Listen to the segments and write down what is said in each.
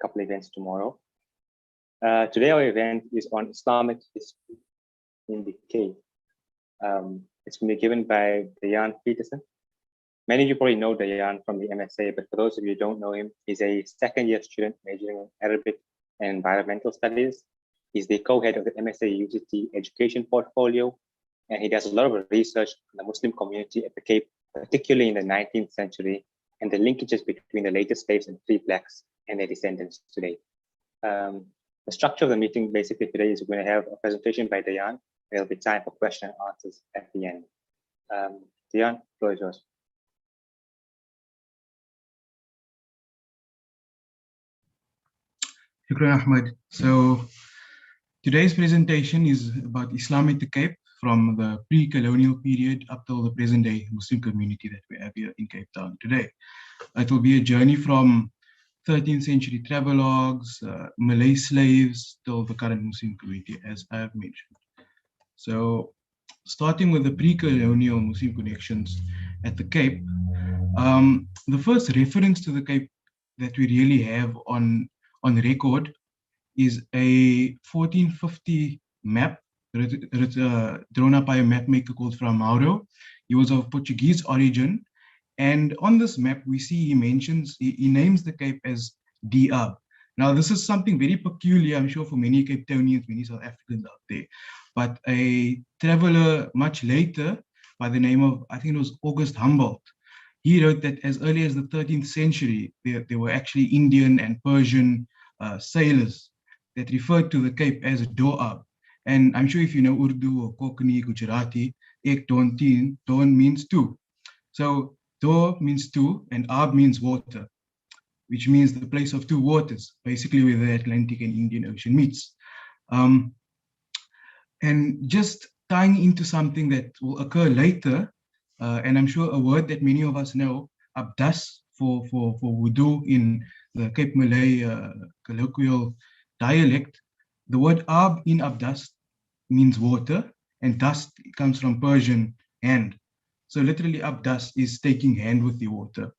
couple of events tomorrow. Today our event is on Islamic history in the Cape. It's going to be given by Dayan Peterson. Many of you probably know Dayan from the MSA, but for those of you who don't know him, he's a second-year student majoring in Arabic and Environmental Studies. He's the co-head of the MSA UCT Education Portfolio, and he does a lot of research on the Muslim community at the Cape, particularly in the 19th century, and the linkages between the later slaves and free blacks and their descendants today. The structure of the meeting basically today is we're going to have a presentation by Dayan. There'll be time for question and answers at the end. Dayan, the floor is yours. Shukran, Ahmed. So today's presentation is about Islam at the Cape from the pre-colonial period up till the present day Muslim community that we have here in Cape Town today. It will be a journey from 13th century travelogues, Malay slaves, till the current Muslim community, as I have mentioned. So starting with the pre-colonial Muslim connections at the Cape, the first reference to the Cape that we really have on record is a 1450 map drawn up by a map maker called Fra Mauro. He was of Portuguese origin, and on this map we see he names the Cape as Diab. Now this is something very peculiar, I'm sure, for many Cape Townians, many South Africans out there. But a traveler much later by the name of, I think it was August Humboldt, he wrote that as early as the 13th century, there were actually Indian and Persian sailors that referred to the Cape as Doab. And I'm sure if you know Urdu or Konkani, Gujarati, Ek Don Teen, Don means two. So Do means two and Ab means water, which means the place of two waters, basically where the Atlantic and Indian Ocean meets. And just tying into something that will occur later, and I'm sure a word that many of us know, abdas for wudu in the Cape Malay colloquial dialect. The word ab in abdas means water, and dust comes from Persian hand. So literally abdas is taking hand with the water,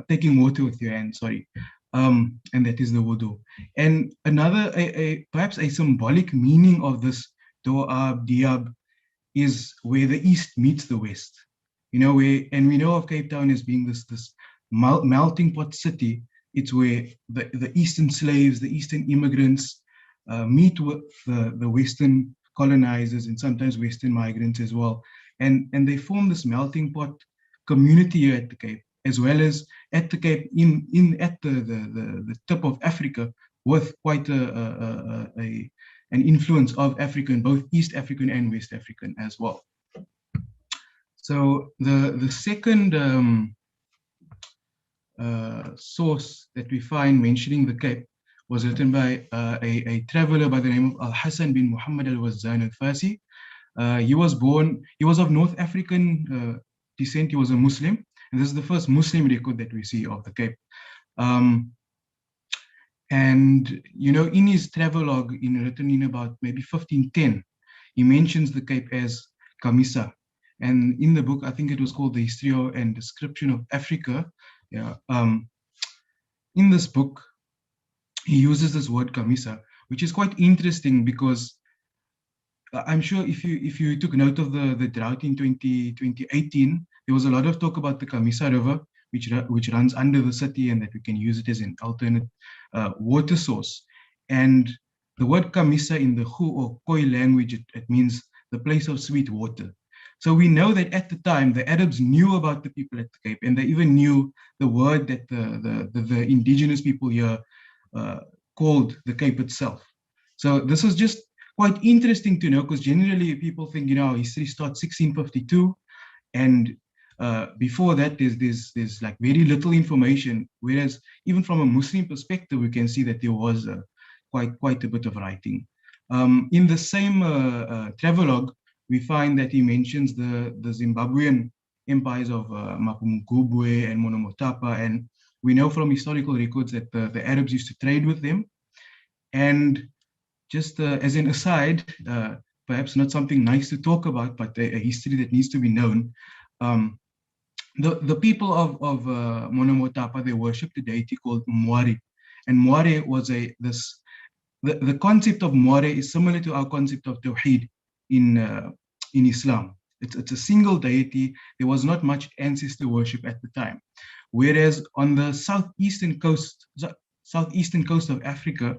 taking water with your hand, sorry. And that is the wudu. And another, perhaps a symbolic meaning of this doab, diab, is where the east meets the west. You know, and we know of Cape Town as being this melting pot city. It's where the eastern slaves, the eastern immigrants meet with the western colonizers and sometimes western migrants as well. And they form this melting pot community here at the Cape, as well as at the Cape at the tip of Africa, with quite an influence of African, both East African and West African as well. So the second source that we find mentioning the Cape was written by a traveler by the name of Al-Hassan bin Muhammad al-Wazzan al-Fasi. He was of North African descent. He was a Muslim, and this is the first Muslim record that we see of the Cape. And you know, in his travelogue, written in about maybe 1510, he mentions the Cape as Kamisa. And in the book, I think it was called The History and Description of Africa. Yeah. In this book, he uses this word Kamisa, which is quite interesting because I'm sure if you took note of the drought in 2018, there was a lot of talk about the Kamisa River, which runs under the city, and that we can use it as an alternate water source. And the word Kamisa in the Hu or Khoi language, it means the place of sweet water. So we know that at the time, the Arabs knew about the people at the Cape, and they even knew the word that the indigenous people here called the Cape itself. So this is just quite interesting to know, because generally people think, you know, history starts 1652, and before that there's like very little information, whereas even from a Muslim perspective, we can see that there was quite a bit of writing. In the same travelogue, we find that he mentions the Zimbabwean empires of Mapungubwe and Monomotapa, and we know from historical records that the Arabs used to trade with them. And just as an aside, perhaps not something nice to talk about, but a history that needs to be known. The people of Monomotapa, they worship the deity called Mwari, And Moire was the concept of Moire is similar to our concept of Tawheed in Islam. It's a single deity. There was not much ancestor worship at the time. Whereas on the southeastern coast of Africa,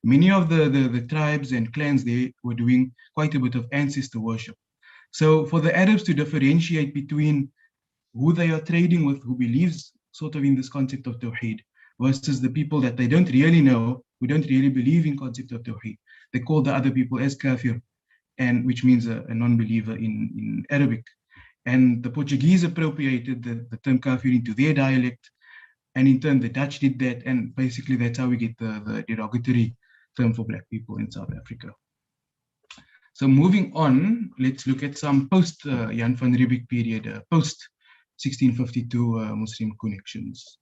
many of the tribes and clans there were doing quite a bit of ancestor worship. So for the Arabs to differentiate between who they are trading with, who believes sort of in this concept of Tawheed, versus the people that they don't really know, who don't really believe in concept of Tawheed, they call the other people as kafir, and which means a non-believer in Arabic. And the Portuguese appropriated the term kafir into their dialect, and in turn the Dutch did that, and basically that's how we get the derogatory term for black people in South Africa. So moving on, let's look at some post Jan van Riebeeck period, post 1652 Muslim connections.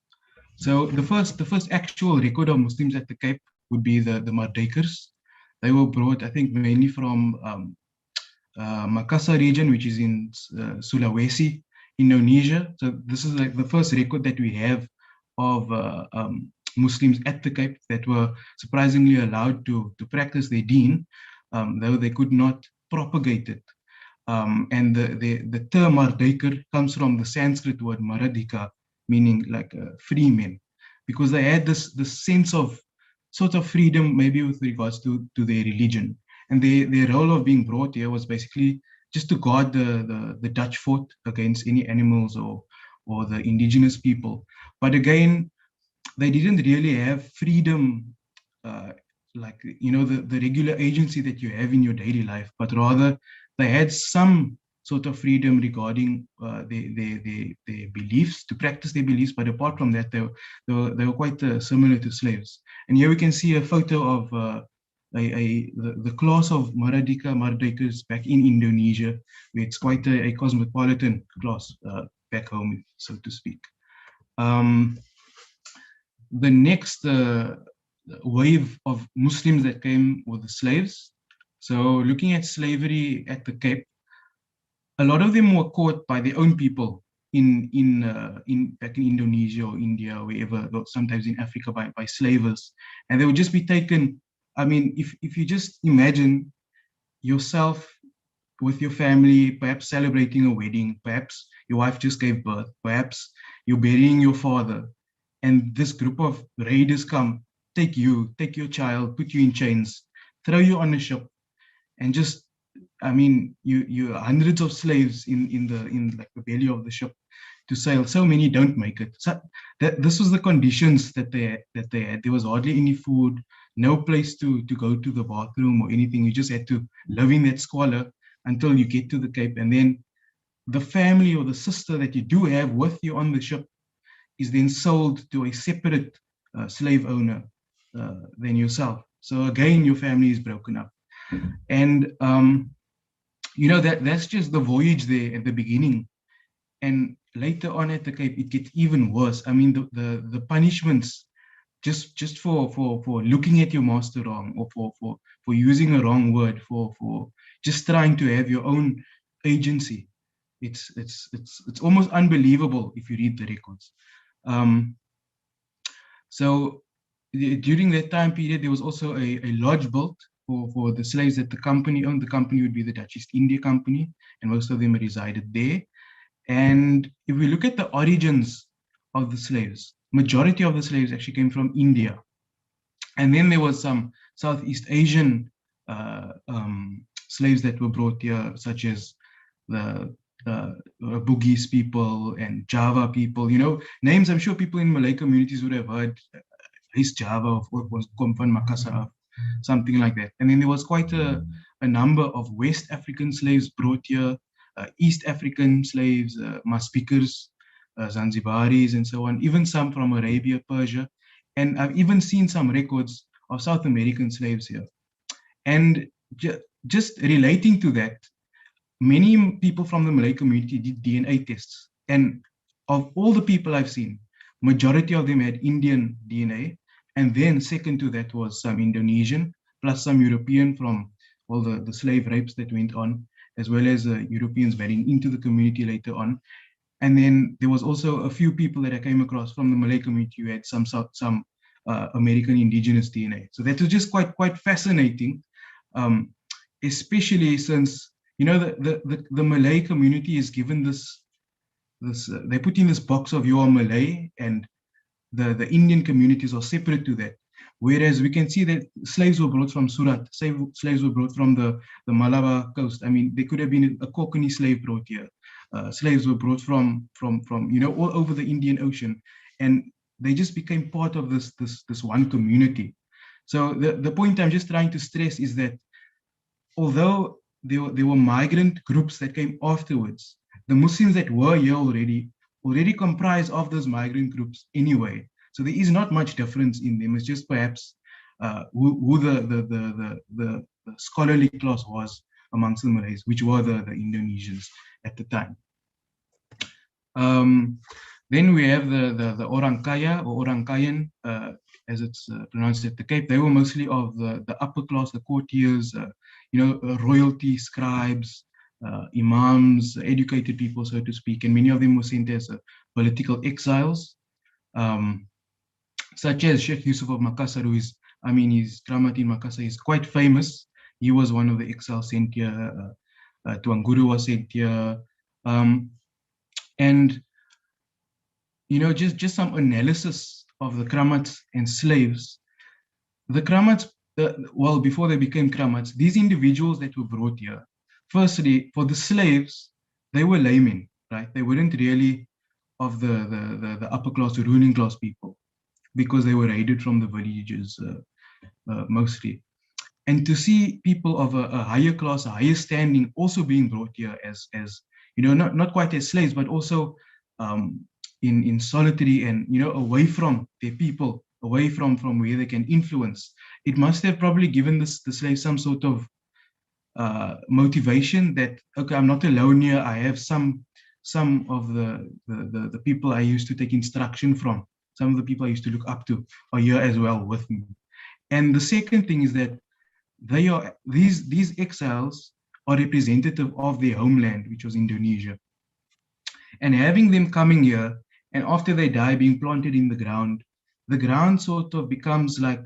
So the first actual record of Muslims at the Cape would be the Mardekers. They were brought, I think, mainly from Makassar region, which is in Sulawesi, Indonesia. So this is like the first record that we have of Muslims at the Cape that were surprisingly allowed to practice their deen, though they could not propagate it. And the term Mardeker comes from the Sanskrit word Maradika, meaning like free men, because they had this sense of sort of freedom, maybe with regards to their religion. And their role of being brought here was basically just to guard the Dutch fort against any animals or the indigenous people. But again, they didn't really have freedom, like, you know, the regular agency that you have in your daily life, but rather they had some sort of freedom regarding their beliefs, to practice their beliefs. But apart from that, they were quite similar to slaves. And here we can see a photo of the class of Mardekers back in Indonesia, where it's quite a cosmopolitan class back home, so to speak. The next wave of Muslims that came were the slaves. So looking at slavery at the Cape, a lot of them were caught by their own people back in Indonesia or India or wherever, sometimes in Africa by slavers, and they would just be taken. I mean, if you just imagine yourself with your family, perhaps celebrating a wedding, perhaps your wife just gave birth, perhaps you're burying your father, and this group of raiders come, take your child, put you in chains, throw you on a ship, and just, I mean, you hundreds of slaves in like the belly of the ship to sail. So many don't make it. So this was the conditions that they had. There was hardly any food, no place to go to the bathroom or anything. You just had to live in that squalor until you get to the Cape, and then the family or the sister that you do have with you on the ship is then sold to a separate slave owner than yourself. So again, your family is broken up. And you know, that's just the voyage there at the beginning. And later on at the Cape, it gets even worse. I mean, the punishments just for looking at your master wrong, or for using a wrong word, for just trying to have your own agency. It's almost unbelievable if you read the records. So during that time period, there was also a lodge built for the slaves that the company owned. The company would be the Dutch East India Company, and most of them resided there. And if we look at the origins of the slaves, majority of the slaves actually came from India. And then there was some Southeast Asian slaves that were brought here, such as the Bugis people and Java people. You know, names I'm sure people in Malay communities would have heard. East Java, or was come from Makassar, something like that. And then there was quite a number of West African slaves brought here, East African slaves, Maspikers, Zanzibaris, and so on, even some from Arabia, Persia. And I've even seen some records of South American slaves here. And just relating to that, many people from the Malay community did DNA tests. And of all the people I've seen, majority of them had Indian DNA. And then second to that was some Indonesian, plus some European from all the slave rapes that went on, as well as Europeans marrying into the community later on. And then there was also a few people that I came across from the Malay community who had some American indigenous DNA. So that was just quite fascinating, especially since, you know, the Malay community is given this they put in this box of you are Malay, and the Indian communities are separate to that. Whereas we can see that slaves were brought from Surat, slaves were brought from the Malabar coast. I mean, there could have been a Konkani slave brought here. Slaves were brought from you know, all over the Indian Ocean, and they just became part of this one community. So the point I'm just trying to stress is that although there were migrant groups that came afterwards, the Muslims that were here already comprise of those migrant groups anyway. So there is not much difference in them. It's just perhaps who the scholarly class was amongst the Malays, which were the Indonesians at the time. Then we have the Orang Kaya or Orang Kayan, as it's pronounced at the Cape. They were mostly of the upper class, the courtiers, you know, royalty, scribes, Imams, educated people, so to speak, and many of them were sent as political exiles, such as Sheikh Yusuf of Makassar, who is, I mean, his kramat in Makassar is quite famous. He was one of the exiles sent here. Tuan Guru was sent here, and you know, just some analysis of the kramats and slaves. The kramats, well, before they became kramats, these individuals that were brought here, firstly, for the slaves, they were laymen, right? They weren't really of the upper class or ruling class people, because they were raided from the villages mostly. And to see people of a higher class, a higher standing, also being brought here as you know, not quite as slaves, but also in solitary and, you know, away from their people, away from where they can influence. It must have probably given the slaves some sort of motivation that, okay, I'm not alone here. I have some of the people I used to take instruction from, some of the people I used to look up to are here as well with me. And the second thing is that they are these exiles are representative of their homeland, which was Indonesia. And having them coming here, and after they die, being planted in the ground sort of becomes like,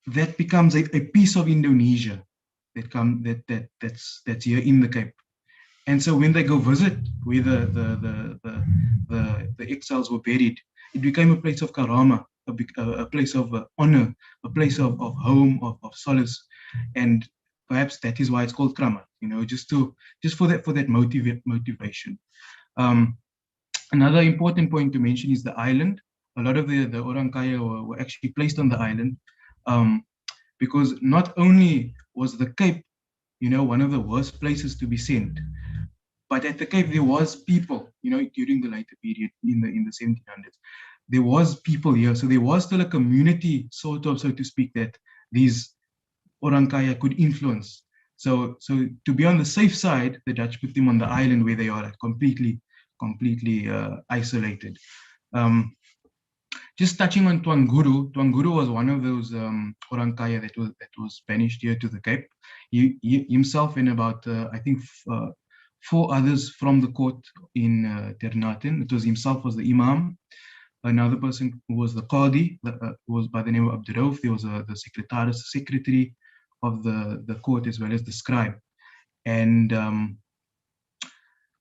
that becomes a piece of Indonesia that's here in the Cape. And so when they go visit where the exiles were buried, it became a place of karama, a place of honor, a place of home, of solace. And perhaps that is why it's called kramat, you know, just for that motivation. Another important point to mention is the island. A lot of the Orang Kaya were actually placed on the island, because not only was the Cape, you know, one of the worst places to be sent, but at the Cape there was people, you know, during the later period in the 1700s, there was people here. So there was still a community, sort of, so to speak, that these Orang Kaya could influence. So to be on the safe side, the Dutch put them on the island where they are completely isolated. Just touching on Tuan Guru was one of those Orang Kaya that was banished here to the Cape. He himself and about I think 4 others from the court in Ternate. It was himself was the Imam. Another person who was the Qadi, was by the name of Abdurauf. There was the secretary of the court, as well as the scribe. And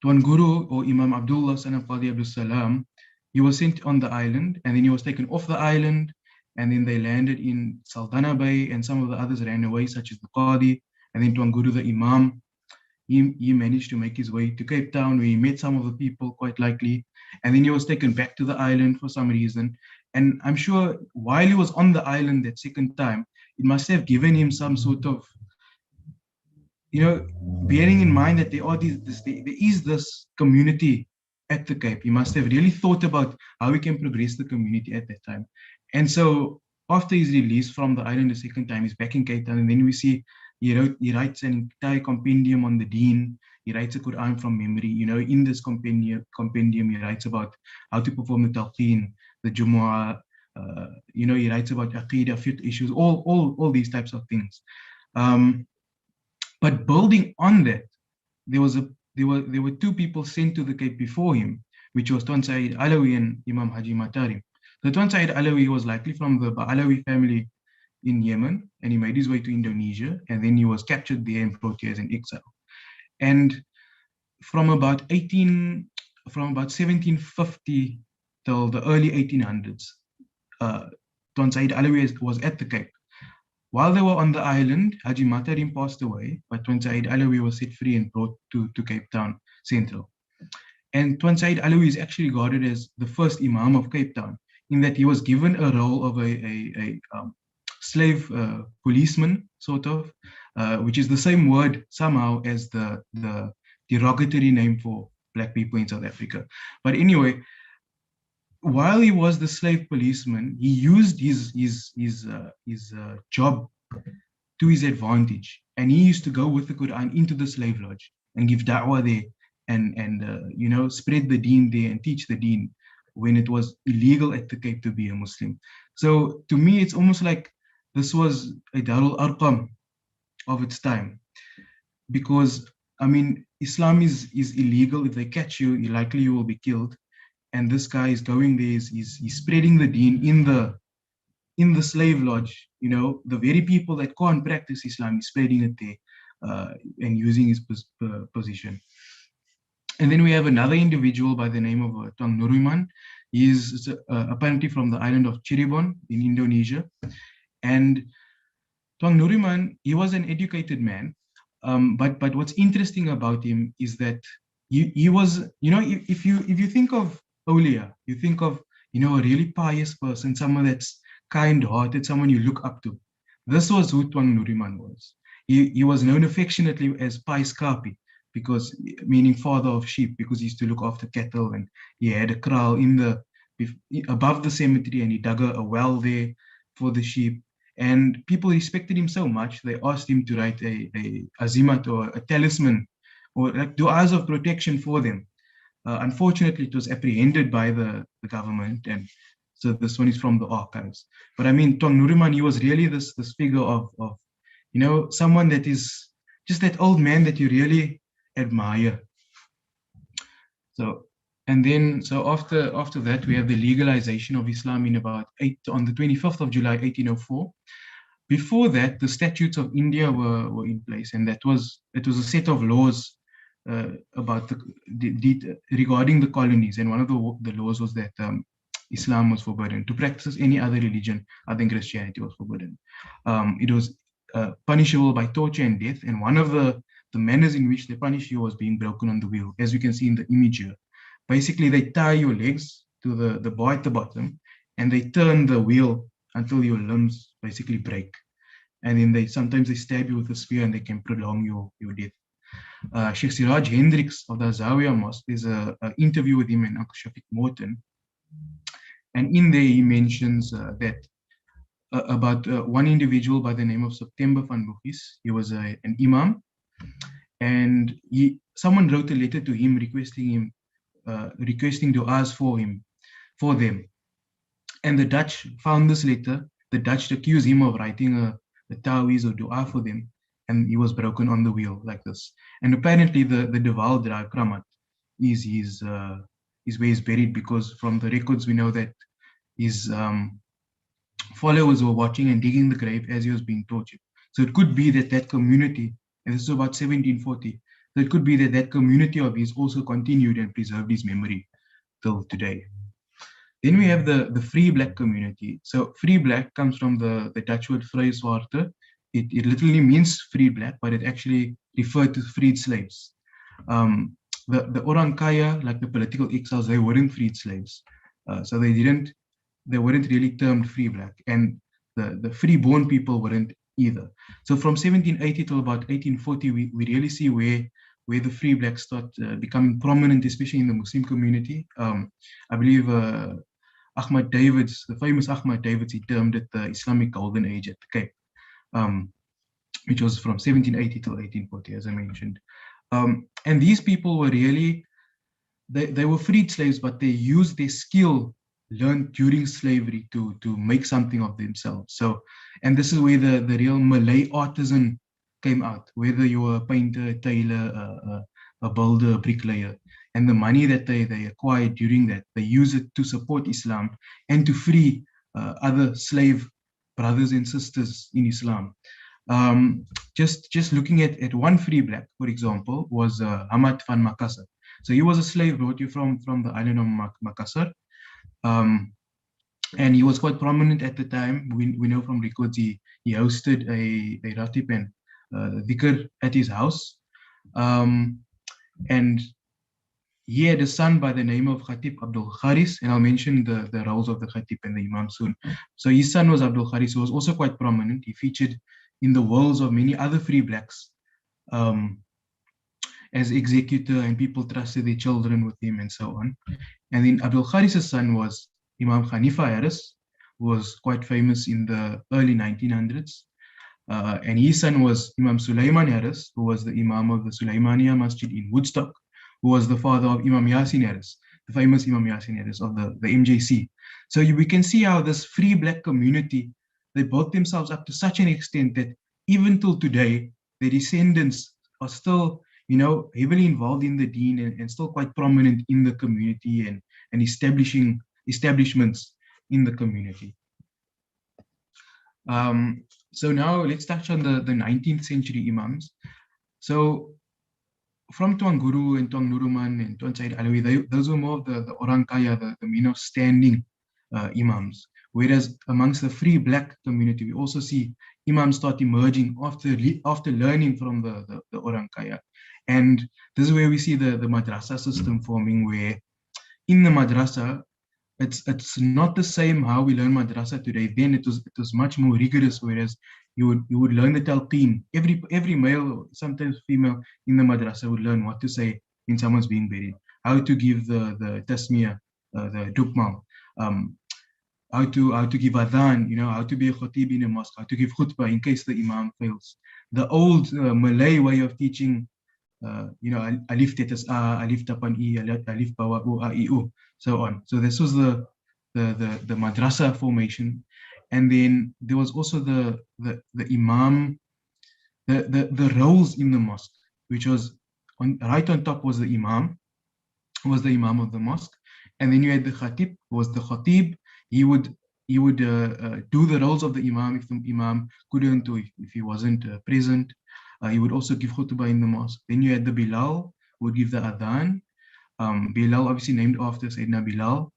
Tuan Guru, or Imam Abdullah, son of Qadi Abdul Salam, he was sent on the island, and then he was taken off the island, and then they landed in Saldanha Bay, and some of the others ran away, such as the Qadi, and then Tuan Guru, the Imam, he managed to make his way to Cape Town, where he met some of the people, quite likely, and then he was taken back to the island for some reason. And I'm sure while he was on the island that second time, it must have given him some sort of, you know, bearing in mind that there is this community at the Cape. He must have really thought about how we can progress the community at that time. And so after his release from the island the second time, he's back in Cape Town, and then we see he writes an entire compendium on the Deen. He writes a Quran from memory. You know, in this compendium he writes about how to perform the Talqeen, the Jumu'ah. You know, he writes about Aqidah, fiqh issues, all these types of things. But building on that, there were 2 people sent to the Cape before him, which was Tuan Said Alawi and Imam Haji Matarim. The Tuan Said Alawi was likely from the Alawi family in Yemen, and he made his way to Indonesia, and then he was captured there and brought here as an exile. And from about 1750 till the early 1800s, Tuan Said Alawi was at the Cape. While they were on the island, Haji Matarim passed away, but Tuan Said Alawi was set free and brought to Cape Town Central. And Tuan Said Alawi is actually regarded as the first Imam of Cape Town, in that he was given a role of a slave policeman, sort of, which is the same word somehow as the derogatory name for Black people in South Africa. But anyway, while he was the slave policeman, he used his job to his advantage, and he used to go with the Quran into the slave lodge and give da'wah there, and spread the deen there and teach the deen when it was illegal at the Cape to be a Muslim. So to me, it's almost like this was a Darul Arqam of its time, because I mean, Islam is illegal. If they catch you, likely you will be killed. And this guy is going there, he's spreading the deen in the slave lodge. The very people that can't practice Islam, he's spreading it there and using his position. And then we have another individual by the name of Tuan Nuriman. He is apparently from the island of Cirebon in Indonesia. And Tuan Nuriman, he was an educated man. But what's interesting about him is that he was, if you think of Awliya, you think of, a really pious person, someone that's kind-hearted, someone you look up to. This was who Tuan Nuriman was. He was known affectionately as Pais Kapi, because meaning father of sheep, because he used to look after cattle, and he had a kraal above the cemetery, and he dug a well there for the sheep. And people respected him so much, they asked him to write a azimat, or a talisman, or like du'as of protection for them. Unfortunately, it was apprehended by the government, and so this one is from the archives. But I mean, Tuan Nuriman, he was really this figure of someone that is just that old man that you really admire. So after that, we have the legalization of Islam on the 25th of July 1804. Before that, the statutes of India were in place, and it was a set of laws about regarding the colonies, and one of the laws was that Islam was forbidden. To practice any other religion other than Christianity was forbidden. It was punishable by torture and death, and one of the manners in which they punish you was being broken on the wheel, as you can see in the image here. Basically, they tie your legs to the bar at the bottom, and they turn the wheel until your limbs basically break. And then sometimes they stab you with a spear, and they can prolong your death. Sheikh Siraj Hendricks of the Zawiya Mosque, there's an interview with him and Uncle Shafiq Morton. And in there, he mentions that about one individual by the name of September van Bugis. He was an Imam, and someone wrote a letter to him requesting du'as for them. And the Dutch found this letter. The Dutch accused him of writing a ta'weez or du'a for them, and he was broken on the wheel like this. And apparently the Deval drive, Kramat, is where he's buried, because from the records we know that his followers were watching and digging the grave as he was being tortured. So it could be that community, and this is about 1740, so it could be that community of his also continued and preserved his memory till today. Then we have the free Black community. So free Black comes from the Dutch word vrye zwarte. It literally means free Black, but it actually referred to freed slaves. The Orang Kaya, like the political exiles, they weren't freed slaves. So they weren't really termed free Black, and the free-born people weren't either. So from 1780 till about 1840, we really see where the free Blacks start becoming prominent, especially in the Muslim community. I believe Ahmad Davids, the famous Ahmad Davids, he termed it the Islamic Golden Age at the Cape, which was from 1780 till 1840, as I mentioned. And these people were really, they were freed slaves, but they used their skill learned during slavery to make something of themselves. So, and this is where the real Malay artisan came out, whether you were a painter, a tailor, a builder, a bricklayer. and the money that they acquired during that, they use it to support Islam and to free other slave brothers and sisters in Islam. Just looking at one free black, for example, was Ahmad van Makassar. So he was a slave brought you from the island of Makassar. And he was quite prominent at the time. We know from records he hosted a ratib and dhikr at his house. And he had a son by the name of Khatib Abdul Kharis, and I'll mention the roles of the Khatib and the Imam soon. So his son was Abdul Kharis, who was also quite prominent. He featured in the wills of many other free blacks as executor, and people trusted their children with him and so on. And then Abdul Kharis' son was Imam Khalifa Harris, who was quite famous in the early 1900s. And his son was Imam Sulaiman Harris, who was the Imam of the Sulaimaniya Masjid in Woodstock, who was the father of Imam Yasin Harris, the famous Imam Yasin Harris of the MJC. So we can see how this free black community, they built themselves up to such an extent that even till today, their descendants are still, heavily involved in the deen and still quite prominent in the community and establishing establishments in the community. So now let's touch on the 19th century Imams. So from Tuan Guru and Tuan Nuruman and Tuan Said Alawi, those were more of the Orang Kaya, the men of standing Imams. Whereas amongst the free black community, we also see Imams start emerging after learning from the Orang Kaya. And this is where we see the madrasa system forming, where in the madrasa, it's not the same how we learn madrasa today. Then it was much more rigorous, whereas you would learn the talqeen. Every male, sometimes female in the madrasa would learn what to say when someone's being buried, how to give the tasmiyah, the dukmal, how to give adhan, how to be a khatib in a mosque, how to give khutbah in case the imam fails. The old Malay way of teaching, alif tetas a, alif tapan i, alif bawa u, a, i, u, so on. So this was the madrasa formation, and then there was also the imam, the roles in the mosque, which was right on top was the imam of the mosque, and then you had the khatib, who was the khatib. He would do the roles of the imam if the imam couldn't, or if he wasn't present. He would also give khutbah in the mosque. Then you had the Bilal, who would give the adhan. Bilal, obviously named after Sayyidina Bilal.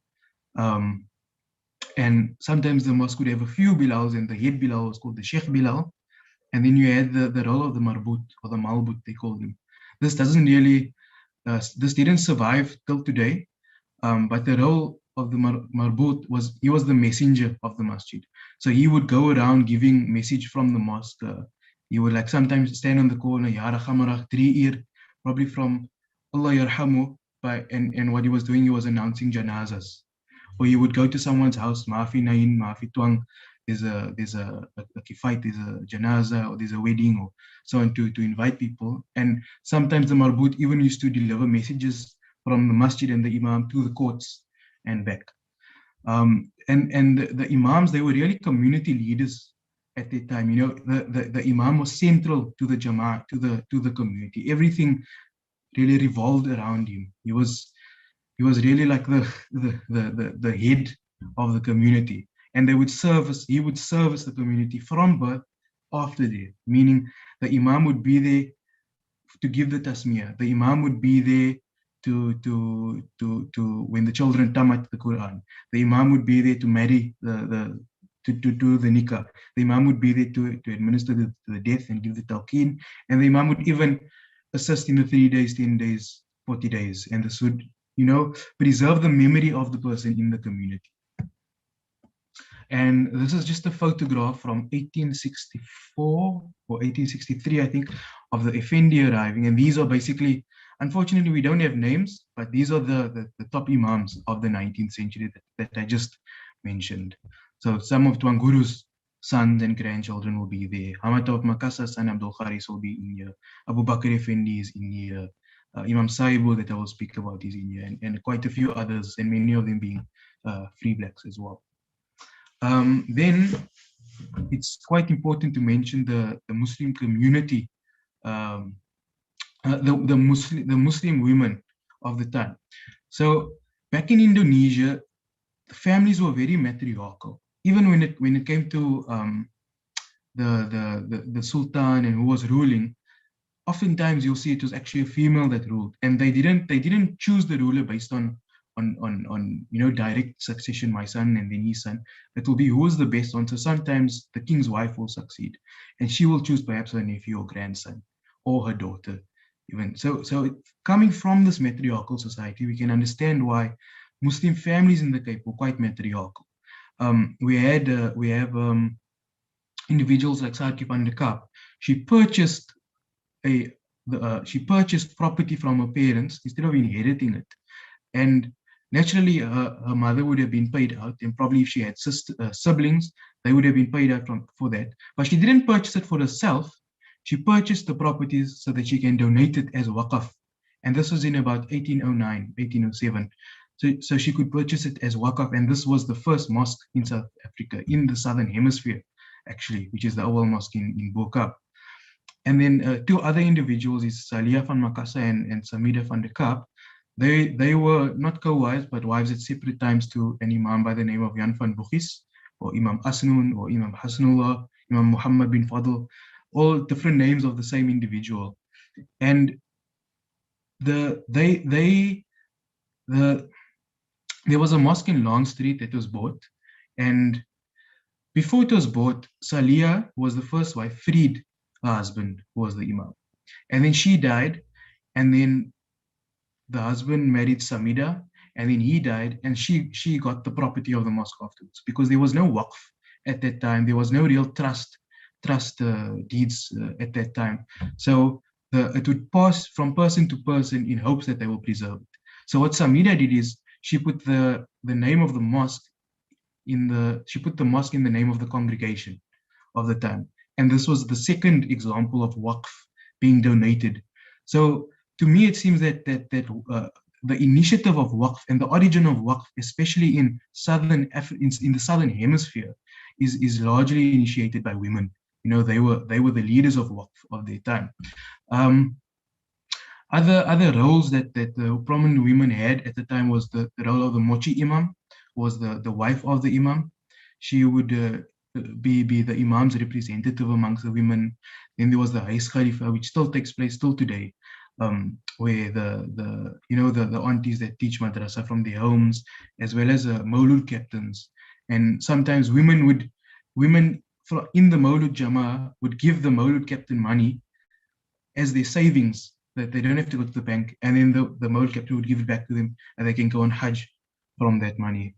And sometimes the mosque would have a few Bilals, and the head Bilal was called the Sheikh Bilal. And then you had the role of the Marbut, or the Malbut, they called him. This didn't survive till today, but the role of the Marbut he was the messenger of the masjid. So he would go around giving message from the mosque. He would sometimes stand on the corner, Ya Rakhamarach, 3 year, probably from Allah Yarhamu, and what he was doing, he was announcing janazas. Or he would go to someone's house, Maafi Nain, Maafi Tuang, there's a kifait, there's a janaza, or there's a wedding, or so on, to invite people. And sometimes the Marbut even used to deliver messages from the masjid and the imam to the courts and back. And the imams, they were really community leaders at that time. The imam was central to the jama'ah, to the community. Everything really revolved around him. He was really like the head of the community, and he would service the community from birth after death. Meaning, the imam would be there to give the tasmiyah. The imam would be there to when the children tamat the Quran. The imam would be there to marry to do the nikah. The imam would be there to administer the death and give the talqeen, and the imam would even assist in the 3 days, 10 days, 40 days, and this would preserve the memory of the person in the community. And this is just a photograph from 1864 or 1863, I think, of the Effendi arriving. And these are basically, unfortunately, we don't have names, but these are the top imams of the 19th century that I just mentioned. So some of Tuan Guru's sons and grandchildren will be there. Hamad of Makassar's son Abdul Kharis will be in here. Abu Bakr Effendi is in here. Imam Saibu, that I will speak about, is in here, and quite a few others, and many of them being free blacks as well. Then it's quite important to mention the Muslim community, the Muslim women of the time. So back in Indonesia, the families were very matriarchal. Even when it came to the sultan and who was ruling, oftentimes you'll see it was actually a female that ruled, and they didn't choose the ruler based on direct succession, my son and then his son. It will be who is the best one. So sometimes the king's wife will succeed, and she will choose perhaps her nephew or grandson or her daughter even. So coming from this matriarchal society, we can understand why Muslim families in the Cape were quite matriarchal. We have individuals like Sarki van der Kaap. She purchased property from her parents instead of inheriting it, and naturally her mother would have been paid out, and probably if she had siblings, they would have been paid out for that. But she didn't purchase it for herself. She purchased the properties so that she can donate it as waqf, and this was in about 1809, 1807. So she could purchase it as waqf, and this was the first mosque in South Africa, in the Southern Hemisphere, actually, which is the Oval Mosque in Bo-Kaap. And then two other individuals is Salia van Makassar and Samida van der Kaap. They were not co-wives, but wives at separate times to an imam by the name of Jan van Bugis, or Imam Asnoon, or Imam Hasnullah, Imam Muhammad bin Fadl, all different names of the same individual. And there was a mosque in Long Street that was bought, and before it was bought, Salia was the first wife, freed her husband, who was the imam. And then she died, and then the husband married Samida, and then he died, and she got the property of the mosque afterwards, because there was no waqf at that time. There was no real trust deeds at that time. So it would pass from person to person in hopes that they will preserve it. So what Samida did is she put the name of the mosque she put the mosque in the name of the congregation of the time. And this was the second example of waqf being donated. So to me, it seems that the initiative of waqf and the origin of waqf, especially in the Southern Hemisphere, is largely initiated by women. They were the leaders of waqf of their time. Other roles that the prominent women had at the time was the role of the Mochi Imam, was the wife of the Imam. She would be the Imam's representative amongst the women. Then there was the Hais Khalifa, which still takes place till today, where the aunties that teach madrasa from their homes, as well as Maulud captains. And sometimes women in the Maulud Jama'ah would give the Maulud captain money as their savings, that they don't have to go to the bank, and then the Maulud captain would give it back to them, and they can go on Hajj from that money.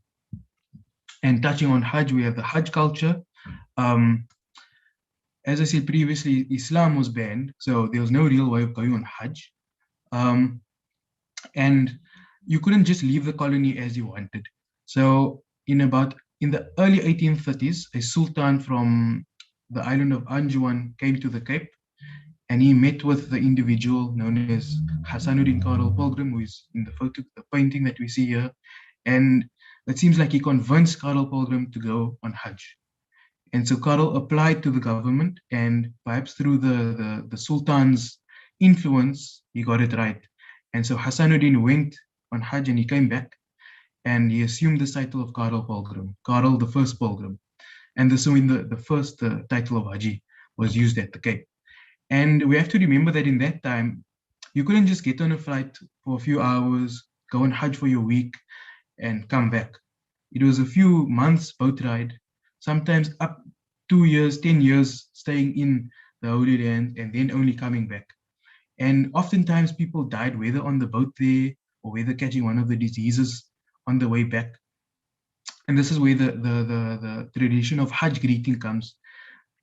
And touching on Hajj, we have the Hajj culture. As I said previously, Islam was banned, so there was no real way of going on Hajj. And you couldn't just leave the colony as you wanted. So in the early 1830s, a sultan from the island of Anjouan came to the Cape, and he met with the individual known as Hassanuddin Karel Pilgrim, who is in the photo, the painting that we see here. And it seems like he convinced Karel Pilgrim to go on Hajj. And so Karel applied to the government, and perhaps through the Sultan's influence, he got it right. And so Hassanuddin went on Hajj, and he came back, and he assumed the title of Karel Pilgrim, Karel the First Pilgrim. And this when the first title of Haji was used at the Cape. And we have to remember that in that time, you couldn't just get on a flight for a few hours, go on Hajj for your week, and come back. It was a few months boat ride, sometimes up 2 years, 10 years, staying in the Holy Land and then only coming back. And oftentimes people died, whether on the boat there or whether catching one of the diseases on the way back. And this is where the tradition of Hajj greeting comes,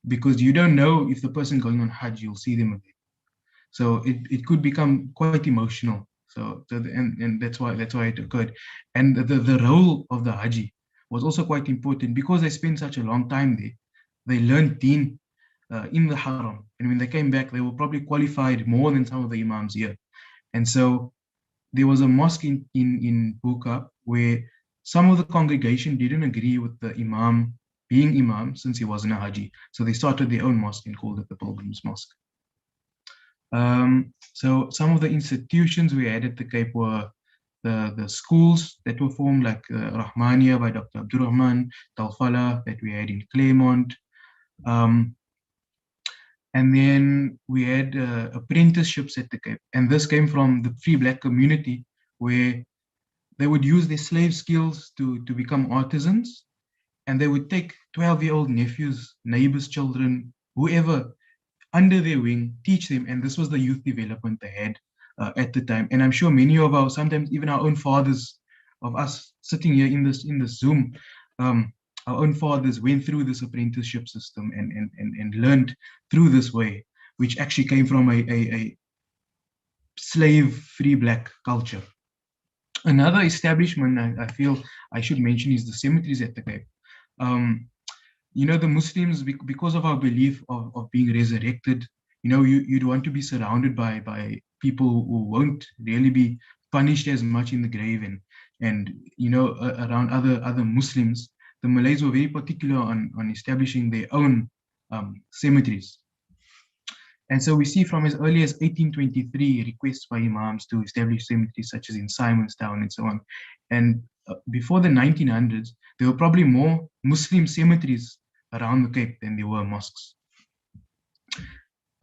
because you don't know if the person going on Hajj, you'll see them again. So it could become quite emotional. And that's why it occurred. And the role of the Haji was also quite important, because they spent such a long time there. They learned deen in the Haram, and when they came back, they were probably qualified more than some of the Imams here. And so there was a mosque in Bo-Kaap where some of the congregation didn't agree with the Imam being Imam, since he wasn't a Haji. So they started their own mosque and called it the Pilgrim's Mosque. So some of the institutions we had at the Cape were the schools that were formed, like Rahmania by Dr. Abdurrahman, Talfala that we had in Claremont. And then we had apprenticeships at the Cape. And this came from the free Black community, where they would use their slave skills to become artisans. And they would take 12-year-old nephews, neighbors' children, whoever, under their wing, teach them. And this was the youth development they had at the time. And I'm sure many of our, sometimes even our own fathers, of us sitting here in this Zoom, our own fathers went through this apprenticeship system and learned through this way, which actually came from a slave-free Black culture. Another establishment I feel I should mention is the cemeteries at the Cape. You know, the Muslims, because of our belief of being resurrected, you know, you'd want to be surrounded by people who won't really be punished as much in the grave, and you know, around other Muslims. The Malays were very particular on establishing their own cemeteries. And so we see from as early as 1823 requests by Imams to establish cemeteries such as in Simonstown and so on. And before the 1900s, there were probably more Muslim cemeteries around the Cape than there were mosques.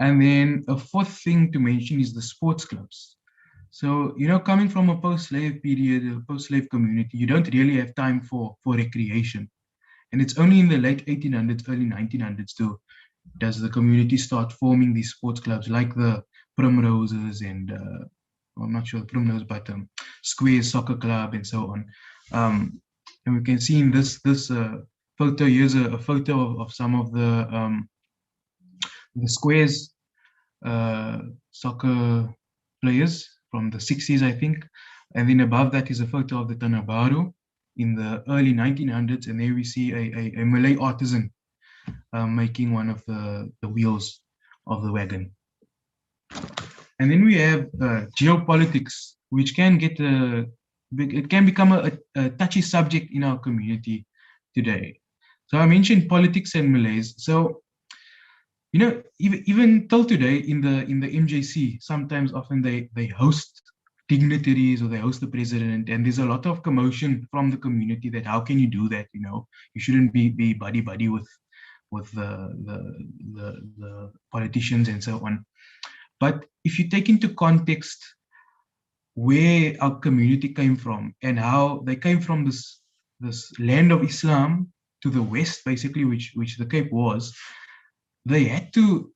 And then a fourth thing to mention is the sports clubs. So, you know, coming from a post-slave period, a post-slave community, you don't really have time for recreation. And it's only in the late 1800s, early 1900s does the community start forming these sports clubs like the Primroses and, I'm not sure the Primrose, but Squares Soccer Club and so on. And we can see in this photo, here's a photo of some of the Squares soccer players from the 60s, I think. And then above that is a photo of the Tanah Baru in the early 1900s. And there we see a Malay artisan making one of the wheels of the wagon. And then we have geopolitics, which can get it can become a touchy subject in our community today. So I mentioned politics and Malays. So, you know, even till today in the MJC, sometimes often they host dignitaries or they host the president, and there's a lot of commotion from the community that how can you do that? You know, you shouldn't be buddy with the politicians and so on. But if you take into context where our community came from and how they came from this land of Islam to the west, basically, which the Cape was, they had to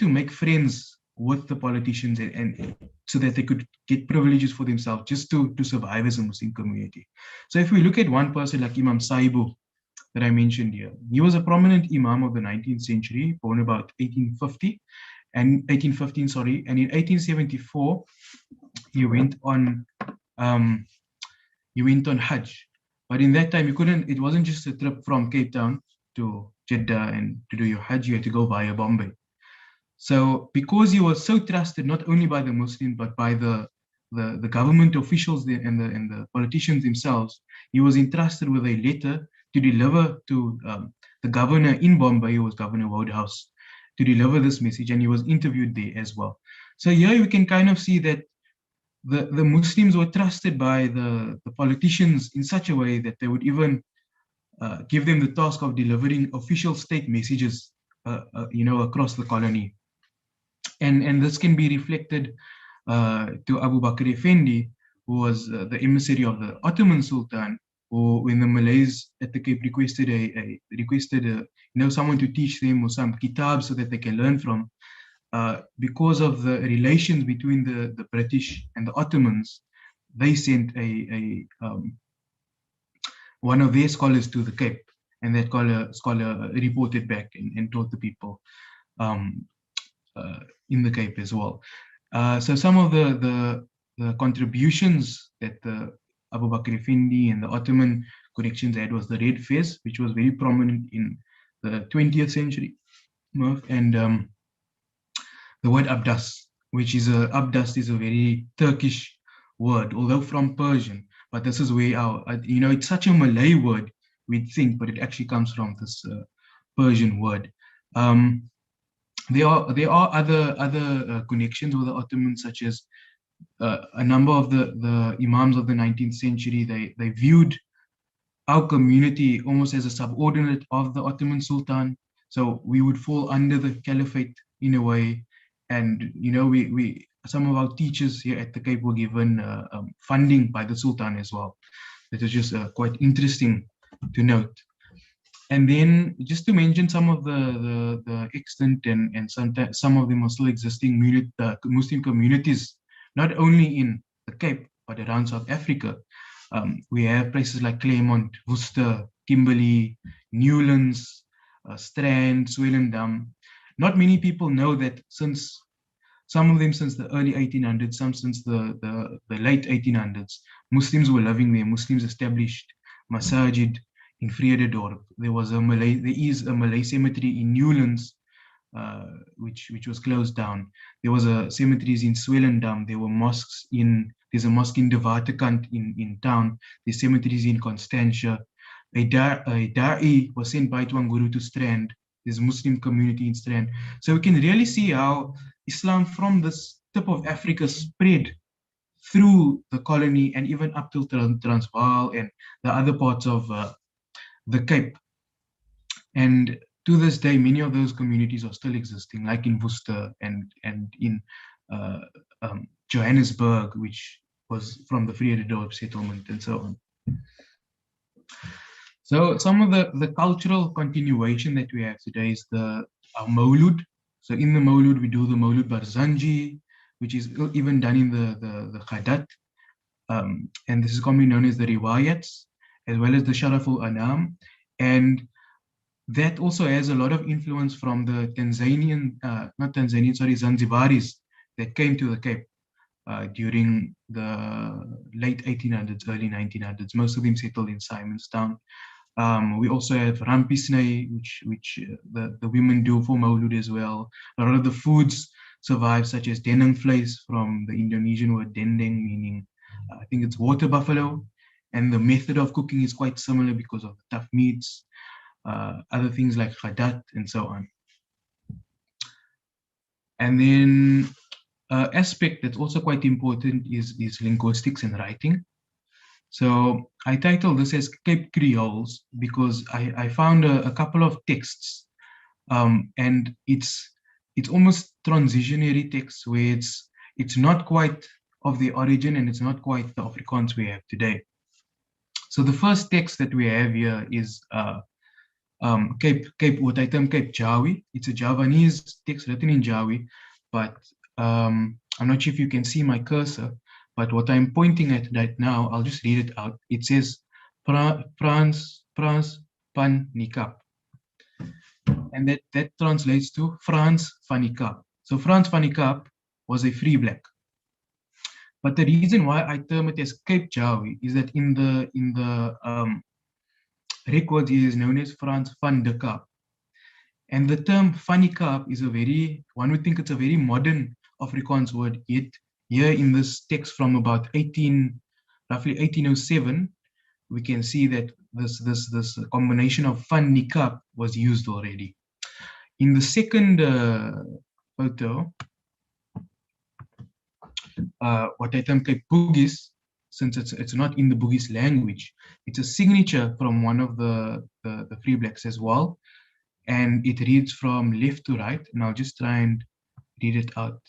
make friends with the politicians and so that they could get privileges for themselves just to survive as a Muslim community. So if we look at one person like Imam Saibu that I mentioned here, he was a prominent Imam of the 19th century, born about 1815, and in 1874 he went on Hajj. But in that time, it wasn't just a trip from Cape Town to Jeddah and to do your Hajj, you had to go via Bombay. So because he was so trusted, not only by the Muslims, but by the government officials and the politicians themselves, he was entrusted with a letter to deliver to the governor in Bombay, who was Governor Wodehouse, to deliver this message, and he was interviewed there as well. So here we can kind of see that the Muslims were trusted by the politicians in such a way that they would even give them the task of delivering official state messages, you know, across the colony. And this can be reflected to Abu Bakr Effendi, who was the emissary of the Ottoman Sultan, who, when the Malays at the Cape requested you know, someone to teach them or some kitab so that they can learn from, because of the relations between the British and the Ottomans, they sent one of their scholars to the Cape, and that scholar reported back and taught the people in the Cape as well. So some of the contributions that the Abu Bakr Effendi and the Ottoman connections had was the red fez, which was very prominent in the 20th century, and the word abdas, which is abdas is a very Turkish word, although from Persian, but this is where our, you know, it's such a Malay word, we'd think, but it actually comes from this Persian word. There are other connections with the Ottomans, such as a number of the Imams of the 19th century, they viewed our community almost as a subordinate of the Ottoman Sultan. So we would fall under the caliphate in a way. And, you know, we some of our teachers here at the Cape were given funding by the Sultan as well. That is just quite interesting to note. And then just to mention some of the extant and some of them are still existing Muslim communities, not only in the Cape, but around South Africa. We have places like Claremont, Worcester, Kimberley, Newlands, Strand, Swellendam. Not many people know that since some of them since the early 1800s, some since the late 1800s, Muslims were living there. Muslims established masajid in Vrededorp. There is a Malay cemetery in Newlands, which was closed down. There was a cemeteries in Swellendam. There were mosques there's a mosque in De Waterkant in town. There's cemeteries in Constantia. A da'i was sent by Tuan to Strand. There's a Muslim community in Strand. So we can really see how Islam from this tip of Africa spread through the colony and even up to Transvaal and the other parts of the Cape. And to this day, many of those communities are still existing, like in Worcester and in Johannesburg, which was from the Vrededorp settlement and so on. So some of the cultural continuation that we have today is our Maulud. So in the Maulud, we do the Maulud Barzanji, which is even done in the Khadat. And this is commonly known as the Riwayats, as well as the Sharaful Anam. And that also has a lot of influence from the Zanzibaris that came to the Cape during the late 1800s, early 1900s. Most of them settled in Simonstown. We also have Rampisnei, which the women do for Maulud as well. A lot of the foods survive, such as deneng vlees from the Indonesian word dendeng, meaning I think it's water buffalo. And the method of cooking is quite similar because of the tough meats, other things like khadat and so on. And then aspect that's also quite important is linguistics and writing. So I titled this as Cape Creoles because I found a couple of texts, and it's almost transitionary texts where it's not quite of the origin and it's not quite the Afrikaans we have today. So the first text that we have here is what I term Cape Jawi. It's a Javanese text written in Jawi, but I'm not sure if you can see my cursor, but what I'm pointing at right now, I'll just read it out. It says Frans van Nikap. And that translates to Frans van Nikap. So Frans van Nikap was a free black. But the reason why I term it as Cape Jawi is that in the records he is known as Frans van de Kaap. And the term van Nikap is one would think it's a very modern Afrikaans word, yet here in this text from about roughly 1807, we can see that this combination of van Nikap was used already. In the second photo, what I term Cape Bugis, since it's not in the Bugis language, it's a signature from one of the free blacks as well. And it reads from left to right. And I'll just try and read it out.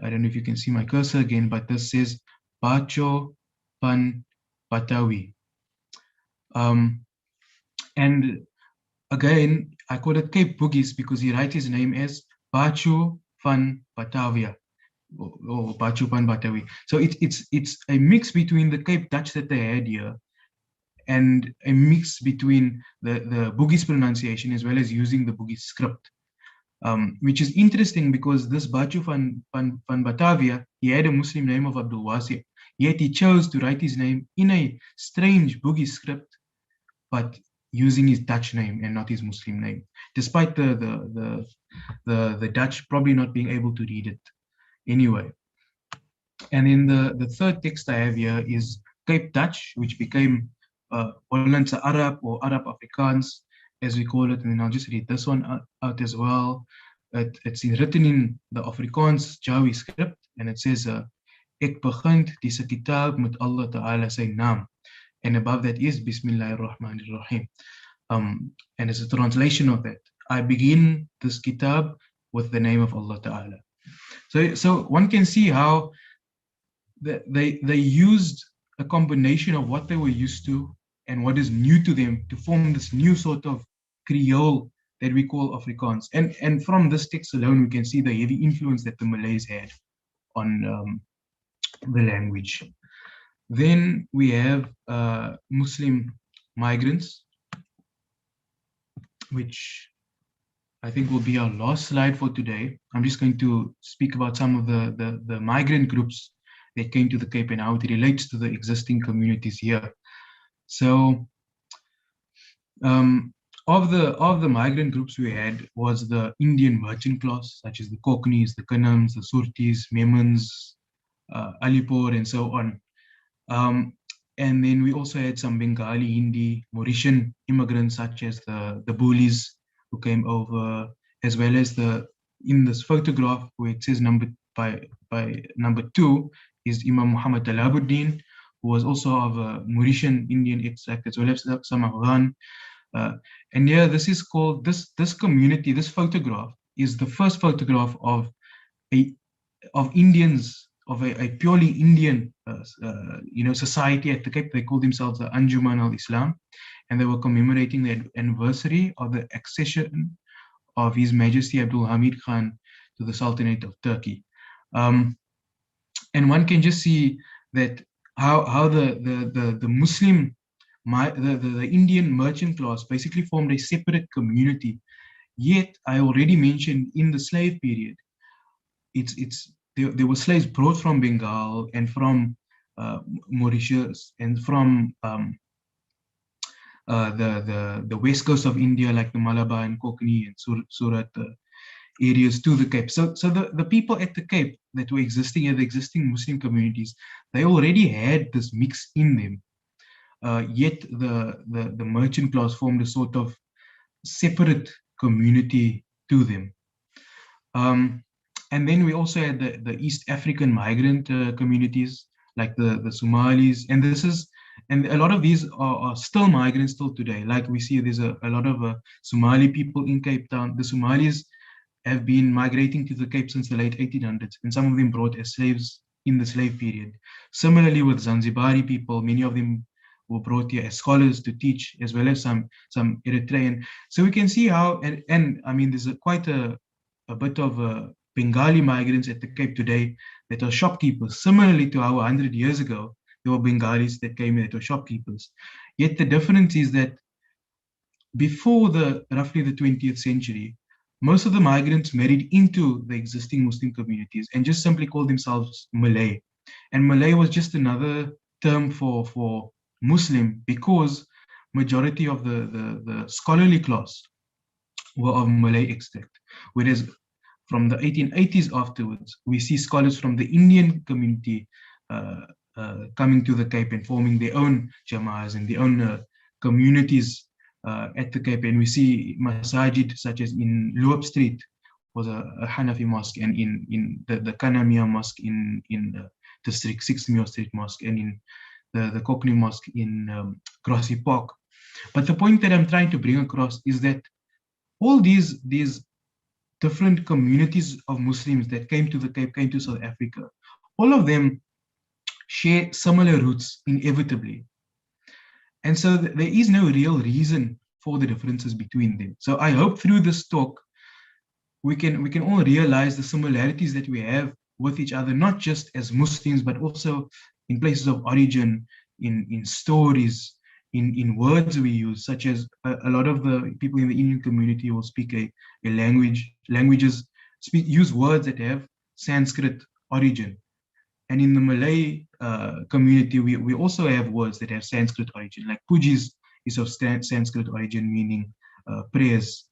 I don't know if you can see my cursor again, but this says Bacho Pan Batawi. And again, I call it Cape Bugis because he writes his name as Bacho Van Batavia or Bacho Pan Batawi. So it's a mix between the Cape Dutch that they had here and a mix between the Bugis pronunciation as well as using the Bugis script. Which is interesting because this Bacho van Batavia, he had a Muslim name of Abdul Wasi, yet he chose to write his name in a strange Bugis script, but using his Dutch name and not his Muslim name, despite the Dutch probably not being able to read it anyway. And then the third text I have here is Cape Dutch, which became Hollandse Arab or Arab Afrikaans, as we call it. And then I'll just read this one out as well. It's written in the Afrikaans Jawi script, and it says, Ek begin deze kitab met Allah Ta'ala zijn naam. And above that is Bismillahirrahmanirrahim. And as a translation of that, I begin this kitab with the name of Allah Ta'ala. So one can see how they used a combination of what they were used to and what is new to them to form this new sort of creole that we call Afrikaans. And from this text alone, we can see the heavy influence that the Malays had on the language. Then we have Muslim migrants, which I think will be our last slide for today. I'm just going to speak about some of the migrant groups that came to the Cape and how it relates to the existing communities here. So of the migrant groups we had was the Indian merchant class, such as the Cockneys, the Kanams, the Surtis, Memons, Alipur, and so on. And then we also had some Bengali, Hindi, Mauritian immigrants, such as the Boolies who came over, as well as in this photograph where it says number 2 is Imam Muhammad Alabuddin, who was also of a Mauritian Indian extract, as well as some Afghan. And yeah, this is called, this community, this photograph is the first photograph of Indians, of a purely Indian society at the Cape. They called themselves the Anjuman al-Islam, and they were commemorating the anniversary of the accession of His Majesty Abdul Hamid Khan to the Sultanate of Turkey. And one can just see that how the Muslim, the Indian merchant class basically formed a separate community. Yet, I already mentioned in the slave period, there were slaves brought from Bengal and from Mauritius and from the west coast of India, like the Malabar and Konkani and Surat areas to the Cape. So the people at the Cape that were existing at the existing Muslim communities, they already had this mix in them. Yet the merchant class formed a sort of separate community to them. And then we also had the East African migrant communities, like the Somalis, and a lot of these are still migrants still today. Like we see there's a lot of Somali people in Cape Town. The Somalis have been migrating to the Cape since the late 1800s, and some of them brought as slaves in the slave period. Similarly with Zanzibari people, many of them were brought here as scholars to teach, as well as some Eritrean. So we can see how, and I mean, there's quite a bit of Bengali migrants at the Cape today that are shopkeepers, similarly to how 100 years ago, there were Bengalis that came in that were shopkeepers. Yet the difference is that before roughly the 20th century, most of the migrants married into the existing Muslim communities and just simply called themselves Malay. And Malay was just another term for Muslim, because majority of the scholarly class were of Malay extract. Whereas from the 1880s afterwards, we see scholars from the Indian community coming to the Cape and forming their own jama'as and their own communities at the Cape. And we see masajid such as in Loop Street was a Hanafi mosque, and in the Kanamia mosque in District 6 Mio Street Mosque, and in the Cockney Mosque in Grassy Park. But the point that I'm trying to bring across is that all these different communities of Muslims that came to the Cape, came to South Africa, all of them share similar roots inevitably. And so there is no real reason for the differences between them. So I hope through this talk, we can all realize the similarities that we have with each other, not just as Muslims, but also in places of origin, in stories, in words we use, such as a lot of the people in the Indian community will speak a languages, use words that have Sanskrit origin. And in the Malay community, we also have words that have Sanskrit origin, like Pujis is of Sanskrit origin, meaning prayers.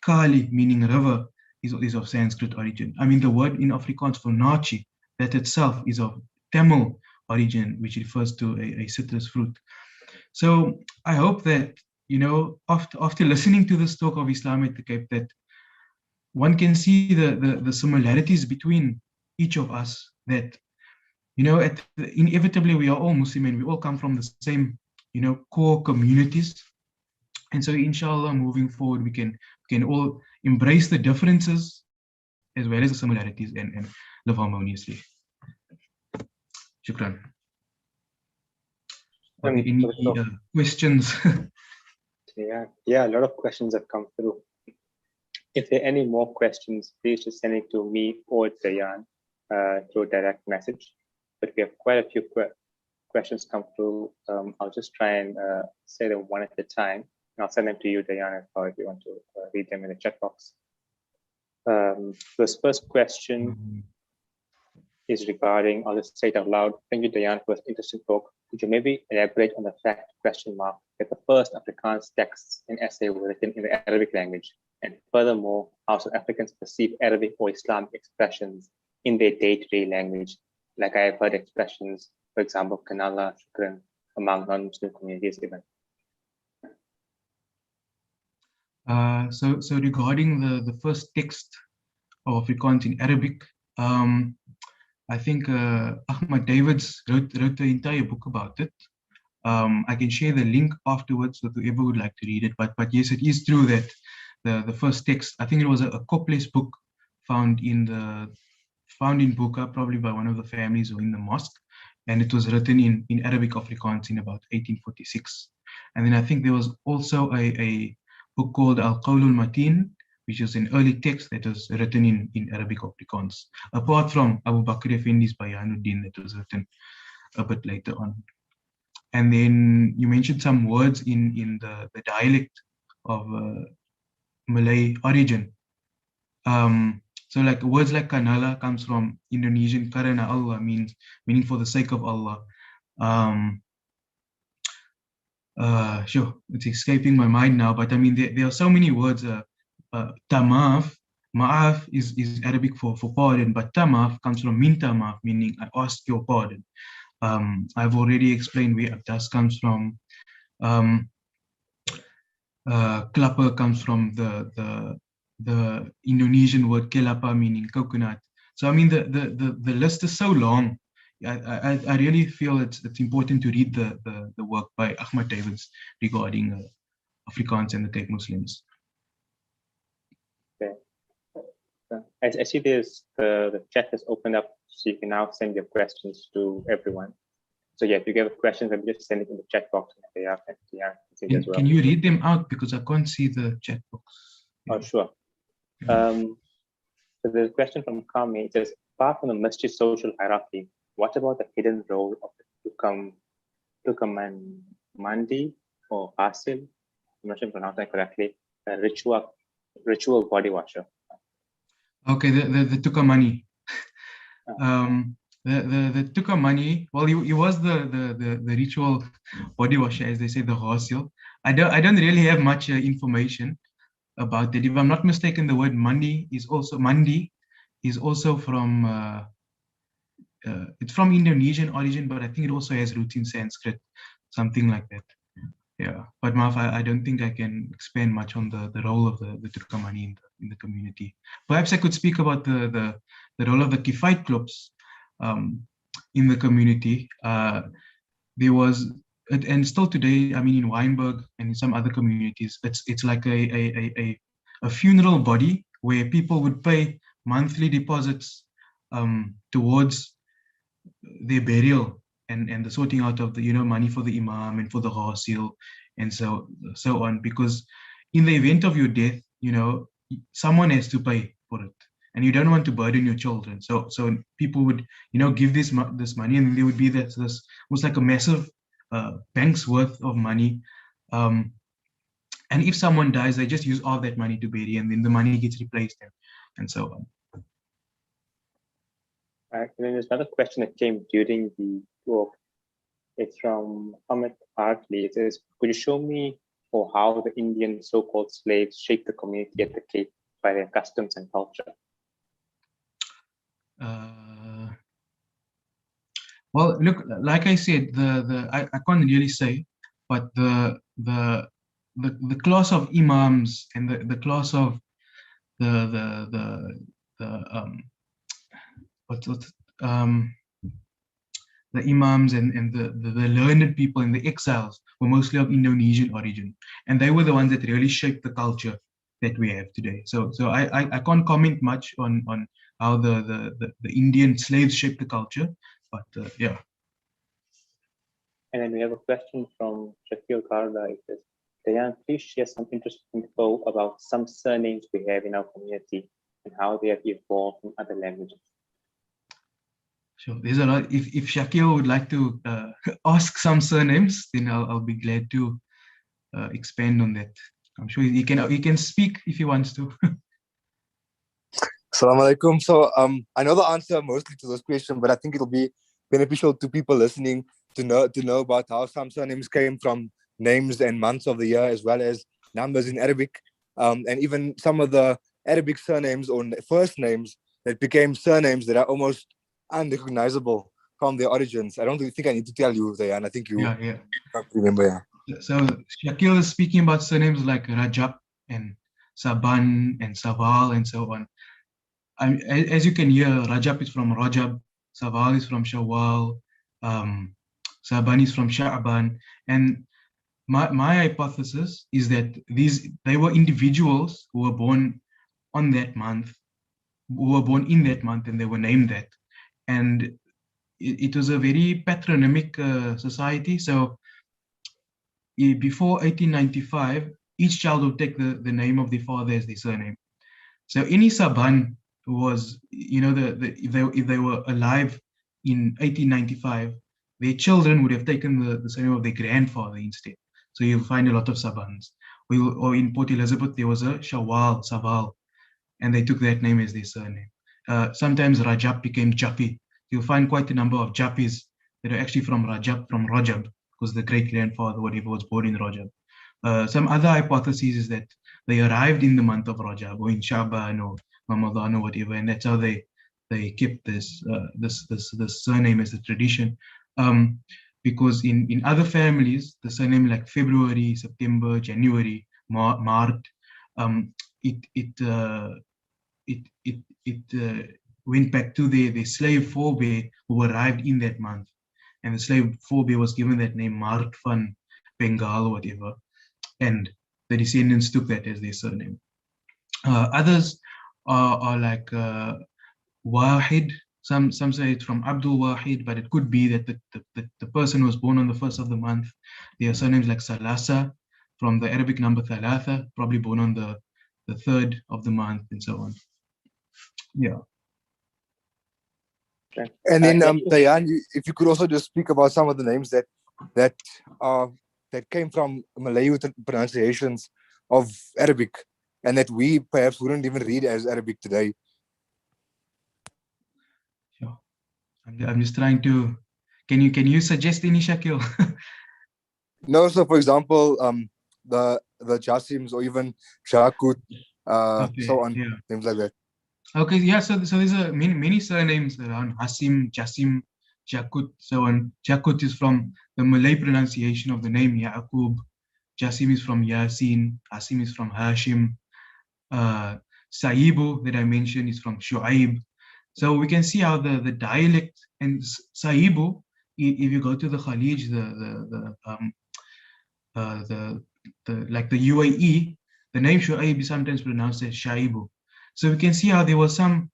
Kali, meaning river, is of Sanskrit origin. I mean, the word in Afrikaans for nachi, that itself is of Tamil origin, which refers to a citrus fruit. So I hope that, after listening to this talk of Islam at the Cape, that one can see the similarities between each of us, that inevitably we are all Muslim and we all come from the same, core communities. And so inshallah, moving forward, we can all embrace the differences as well as the similarities and live harmoniously. Shukran. Are there any questions? Yeah, a lot of questions have come through. If there are any more questions, please just send it to me or Dayan through direct message. But we have quite a few questions come through. I'll just try and say them one at a time. And I'll send them to you, Dayan, as well, if you want to read them in the chat box. This first question is regarding, I'll just say it out loud. Thank you, Dayan, for this interesting talk. Could you maybe elaborate on the fact, that the first Afrikaans texts in essay were written in the Arabic language? And furthermore, how South Africans perceive Arabic or Islamic expressions in their day-to-day language? Like I have heard expressions, for example, Kanala, Shukran, among non-Muslim communities even. So regarding the first text of Afrikaans in Arabic, I think Ahmad Davids wrote the entire book about it. I can share the link afterwards with whoever would like to read it. But yes, it is true that the first text, I think it was a Koples book found in Buka, probably by one of the families or in the mosque, and it was written in Arabic Afrikaans in about 1846. And then I think there was also a book called Al-Qawl al-Matin, which is an early text that was written in Arabic Afrikaans, apart from Abu Bakr Effendi's Bayanuddin that was written a bit later on. And then you mentioned some words in the dialect of Malay origin. So like words like Kanala comes from Indonesian Karana Allah, meaning for the sake of Allah. Sure, it's escaping my mind now, but I mean there are so many words. Tamaf, ma'af is Arabic for pardon, but tamaf comes from minta maaf, meaning I ask your pardon. I've already explained where abdas comes from. Klapper comes from the Indonesian word kelapa, meaning coconut. So I mean the list is so long. I really feel it's important to read the work by Ahmad Davids regarding Afrikaans and the Cape Muslims. Okay. I see the chat has opened up, so you can now send your questions to everyone. So yeah, if you have questions, then just send it in the chat box. Can you read them out, because I can't see the chat box? Oh, sure. So there's a question from Kami. It says, apart from the masjid social hierarchy, what about the hidden role of the Tukamandi or Asil? I'm not sure if I'm pronouncing that correctly. A ritual body washer. Okay, the Tukamani. The Tukamani, well, he was the ritual body washer, as they say, the Ghasil. I don't really have much information about it. If I'm not mistaken, the word Mandi is also from it's from Indonesian origin, but I think it also has roots in Sanskrit, something like that. Yeah, but Maaf, I don't think I can expand much on the role of the Tukamani in the community. Perhaps I could speak about the role of the Kifait clubs in the community. There was, and still today, I mean, in Weinberg and in some other communities, it's like a funeral body where people would pay monthly deposits towards their burial and the sorting out of the money for the imam and for the ghasil and so on, because in the event of your death, someone has to pay for it, and you don't want to burden your children. So people would give this money, and there would be this was like a massive bank's worth of money, and if someone dies, they just use all that money to bury, and then the money gets replaced and so on. And then there's another question that came during the talk. It's from Ahmed Hartley. It says, could you show me or how the Indian so-called slaves shaped the community at the Cape by their customs and culture? Well, look, like I said, I can't really say, but the class of imams and the class of the Imams and the learned people and the exiles were mostly of Indonesian origin. And they were the ones that really shaped the culture that we have today. So I can't comment much on how the Indian slaves shaped the culture, but yeah. And then we have a question from Shakil Karda. It says, Dayan, please share some interesting info about some surnames we have in our community and how they have evolved in other languages. Sure, there's a lot. If Shakil would like to ask some surnames, then I'll be glad to expand on that. I'm sure he can speak if he wants to. Assalamu alaikum. So I know the answer mostly to this question, but I think it'll be beneficial to people listening to know about how some surnames came from names and months of the year, as well as numbers in Arabic, and even some of the Arabic surnames or first names that became surnames that are almost unrecognizable from their origins. I don't think I need to tell you, Dayan. I think you yeah. can't remember. Yeah. So Shakil is speaking about surnames like Rajab and Saban and Saval and so on. As you can hear, Rajab is from Rajab, Saval is from Shawwal, Saban is from Sha'ban, and my hypothesis is that they were individuals who were born on that month, who were born in that month, and they were named that. And it was a very patronymic society. So before 1895, each child would take the name of their father as their surname. So any Saban who was, if they were alive in 1895, their children would have taken the surname of their grandfather instead. So you'll find a lot of Sabans. Or in Port Elizabeth, there was a Shawwal, Saval, and they took that name as their surname. Sometimes Rajab became Japi. You'll find quite a number of Japis that are actually from Rajab, because the great-grandfather, whatever, was born in Rajab. Some other hypotheses is that they arrived in the month of Rajab or in Shaban or Ramadan or whatever, and that's how they kept this surname as a tradition. Because in other families, the surname like February, September, January, Mart, it went back to their slave forebear who arrived in that month, and the slave forebear was given that name Mart van Bengal or whatever, and the descendants took that as their surname. Others are like Wahid. Some say it's from Abdul Wahid, but it could be that the person was born on the first of the month. There are surnames like Salasa from the Arabic number Thalatha, probably born on the third of the month, and so on. Yeah. Okay. And then, Dayan, if you could also just speak about some of the names that came from Malay pronunciations of Arabic, and that we perhaps wouldn't even read as Arabic today. Sure. I'm just trying to. Can you suggest any, Shakil? No, so for example, the Jasims or even Shakut, so on, yeah. things like that. Okay, yeah. So there's many surnames around Hasim, Jasim, Jakut, so on. Jakut is from the Malay pronunciation of the name Yaqub. Jasim is from Yasin. Hasim is from Hashim. Saibu that I mentioned is from Shu'aib. So we can see how the dialect and Saibu, if you go to the Khalij, like the UAE, the name Shu'aib is sometimes pronounced as Shaibu. So we can see how there was some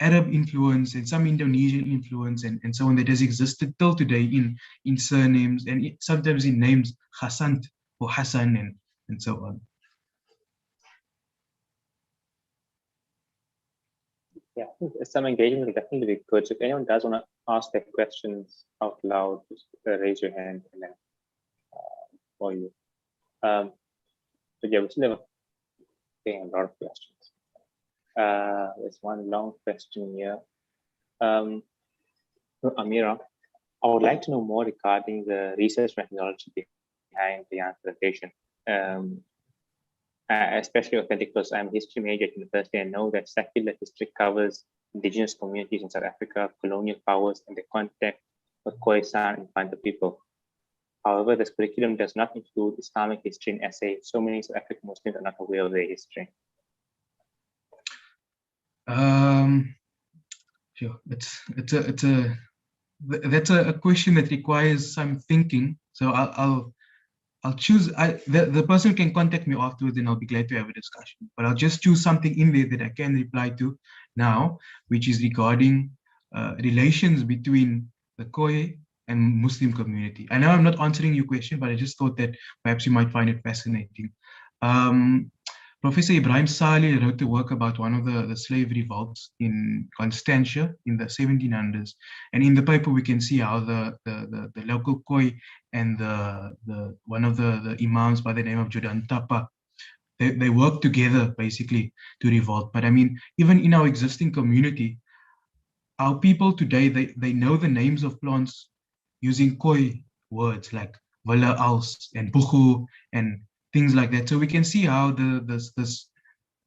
Arab influence and some Indonesian influence and so on that has existed till today in surnames and sometimes in names Hassan or Hassan and so on. Yeah, I think some engagement will definitely be good. So if anyone does want to ask their questions out loud, just raise your hand and then for you. But yeah, we still have a lot of questions. There's one long question here. Amira, I would like to know more regarding the research methodology behind the interpretation, especially authentic, because I'm a history major at university and know that secular history covers indigenous communities in South Africa, colonial powers, and the context of Khoisan and Panther people. However, this curriculum does not include Islamic history and SA. So many South African Muslims are not aware of their history. Sure, it's a That's a question that requires some thinking. So I'll choose. The person can contact me afterwards, and I'll be glad to have a discussion. But I'll just choose something in there that I can reply to now, which is regarding relations between the Khoi and Muslim community. I know I'm not answering your question, but I just thought that perhaps you might find it fascinating. Professor Ibrahim Saleh wrote a work about one of the slave revolts in Constantia in the 1700s. And in the paper, we can see how the local Khoi and one of the Imams by the name of Judan Tapa, they work together basically to revolt. But I mean, even in our existing community, our people today, they know the names of plants using Khoi words like Wala Als and Buchu and things like that. So we can see how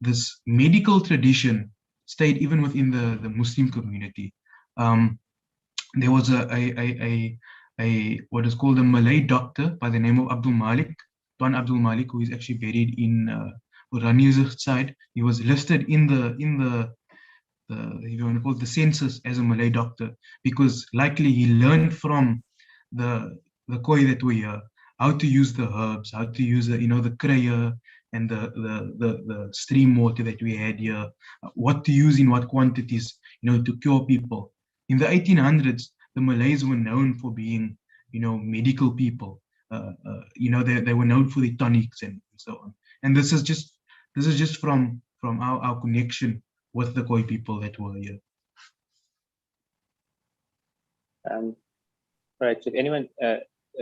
this medical tradition stayed even within the Muslim community. There was a what is called a Malay doctor by the name of Abdul Malik, Tuan Abdul Malik, who is actually buried in Urania's side. He was listed in the if you want to call it the census as a Malay doctor, because likely he learned from the Khoi that were here how to use the herbs, how to use the creole and the stream water that we had here, what to use in what quantities, to cure people. In the 1800s, the Malays were known for being, medical people. They were known for the tonics and so on. And this is just from our connection with the Khoi people that were here. Right. So if anyone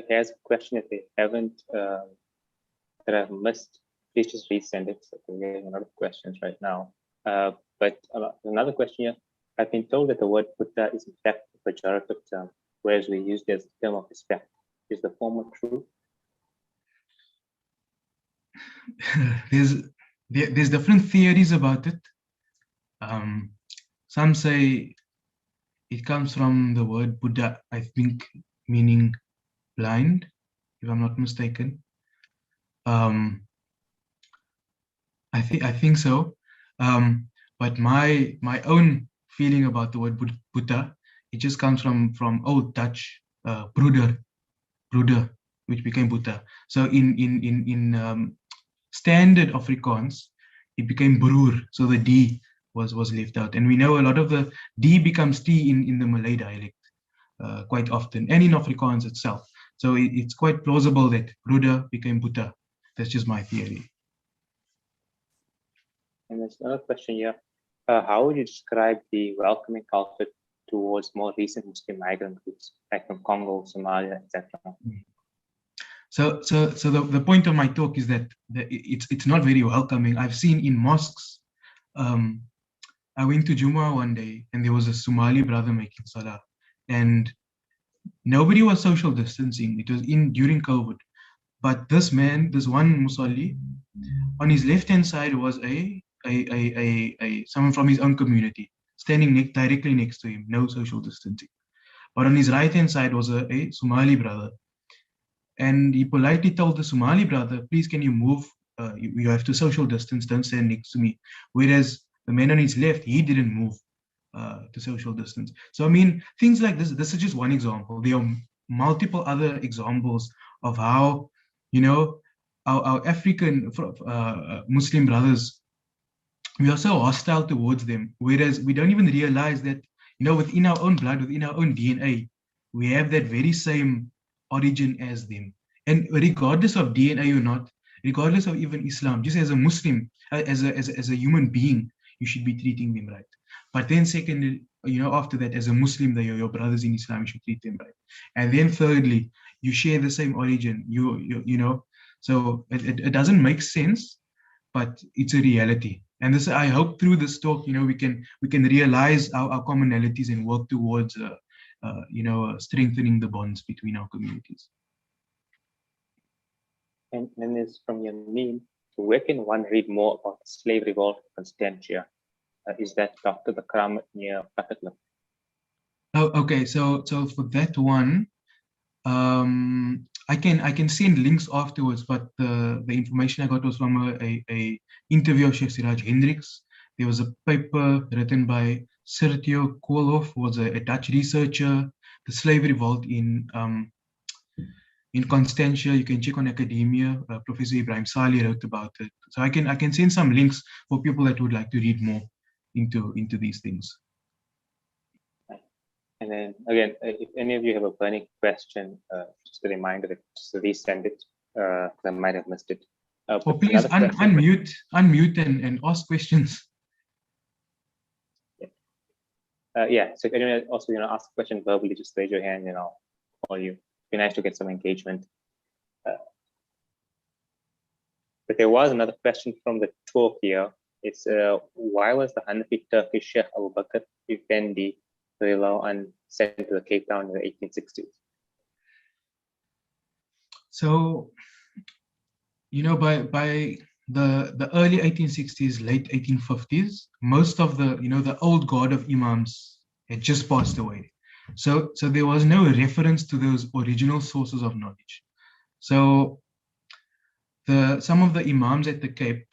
has a question, if they haven't, that I've missed, please just resend it. So we're getting a lot of questions right now. But another question here. I've been told that the word Buddha is in fact a pejorative term, whereas we use it as a term of respect. Is the former true? There's different theories about it. Some say it comes from the word Buddha, I think, meaning blind, if I'm not mistaken. I think so. But my own feeling about the word Buddha, it just comes from Old Dutch, broeder, which became Buddha. So in standard Afrikaans, it became broer. So the D was left out, and we know a lot of the D becomes T in the Malay dialect quite often, and in Afrikaans itself. So it's quite plausible that broeder became Buddha. That's just my theory. And there's another question here. How would you describe the welcoming culture towards more recent Muslim migrant groups, like from Congo, Somalia, etc.? So the point of my talk is that it's not very welcoming. I've seen in mosques. I went to Jumu'ah one day, and there was a Somali brother making salah, and nobody was social distancing. It was during COVID. But this one Musalli, on his left-hand side was someone from his own community standing directly next to him, no social distancing. But on his right-hand side was a Somali brother, and he politely told the Somali brother, "Please, can you move? You have to social distance. Don't stand next to me." Whereas the man on his left, he didn't move to social distance. So I mean, things like this. This is just one example. There are multiple other examples of how, our African Muslim brothers, we are so hostile towards them, whereas we don't even realize that, within our own blood, within our own DNA, we have that very same origin as them. And regardless of DNA or not, regardless of even Islam, just as a Muslim, as a human being, you should be treating them right. But then secondly, after that, as a Muslim, they are your brothers in Islam, you should treat them right. And then thirdly, you share the same origin, so it doesn't make sense, but it's a reality. And this, I hope through this talk, we can realize our commonalities and work towards, strengthening the bonds between our communities. And then there's from your meme, where can one read more about the slave revolt in Constantia? Is that after the Kramat near Pakistan? Oh, okay. So for that one, I can send links afterwards, but the information I got was from a interview of Sheikh Siraj Hendricks. There was a paper written by Sergio Koolhof, who was a Dutch researcher. slave revolt in Constantia. You can check on academia. Professor Ibrahim Salih wrote about it. So I can send some links for people that would like to read more into these things. And then again, if any of you have a burning question, just a reminder to just resend it. I might have missed it. Or please unmute and ask questions. Yeah. So if anyone also ask a question verbally, just raise your hand and I'll call you. It'd be nice to get some engagement. But there was another question from the talk here. It's why was the Hanafi Turkish Sheikh Abu Bakr Effendi sent to the Cape Town in the 1860s? So, by the early 1860s, late 1850s, most of the old guard of Imams had just passed away. So there was no reference to those original sources of knowledge. So some of the Imams at the Cape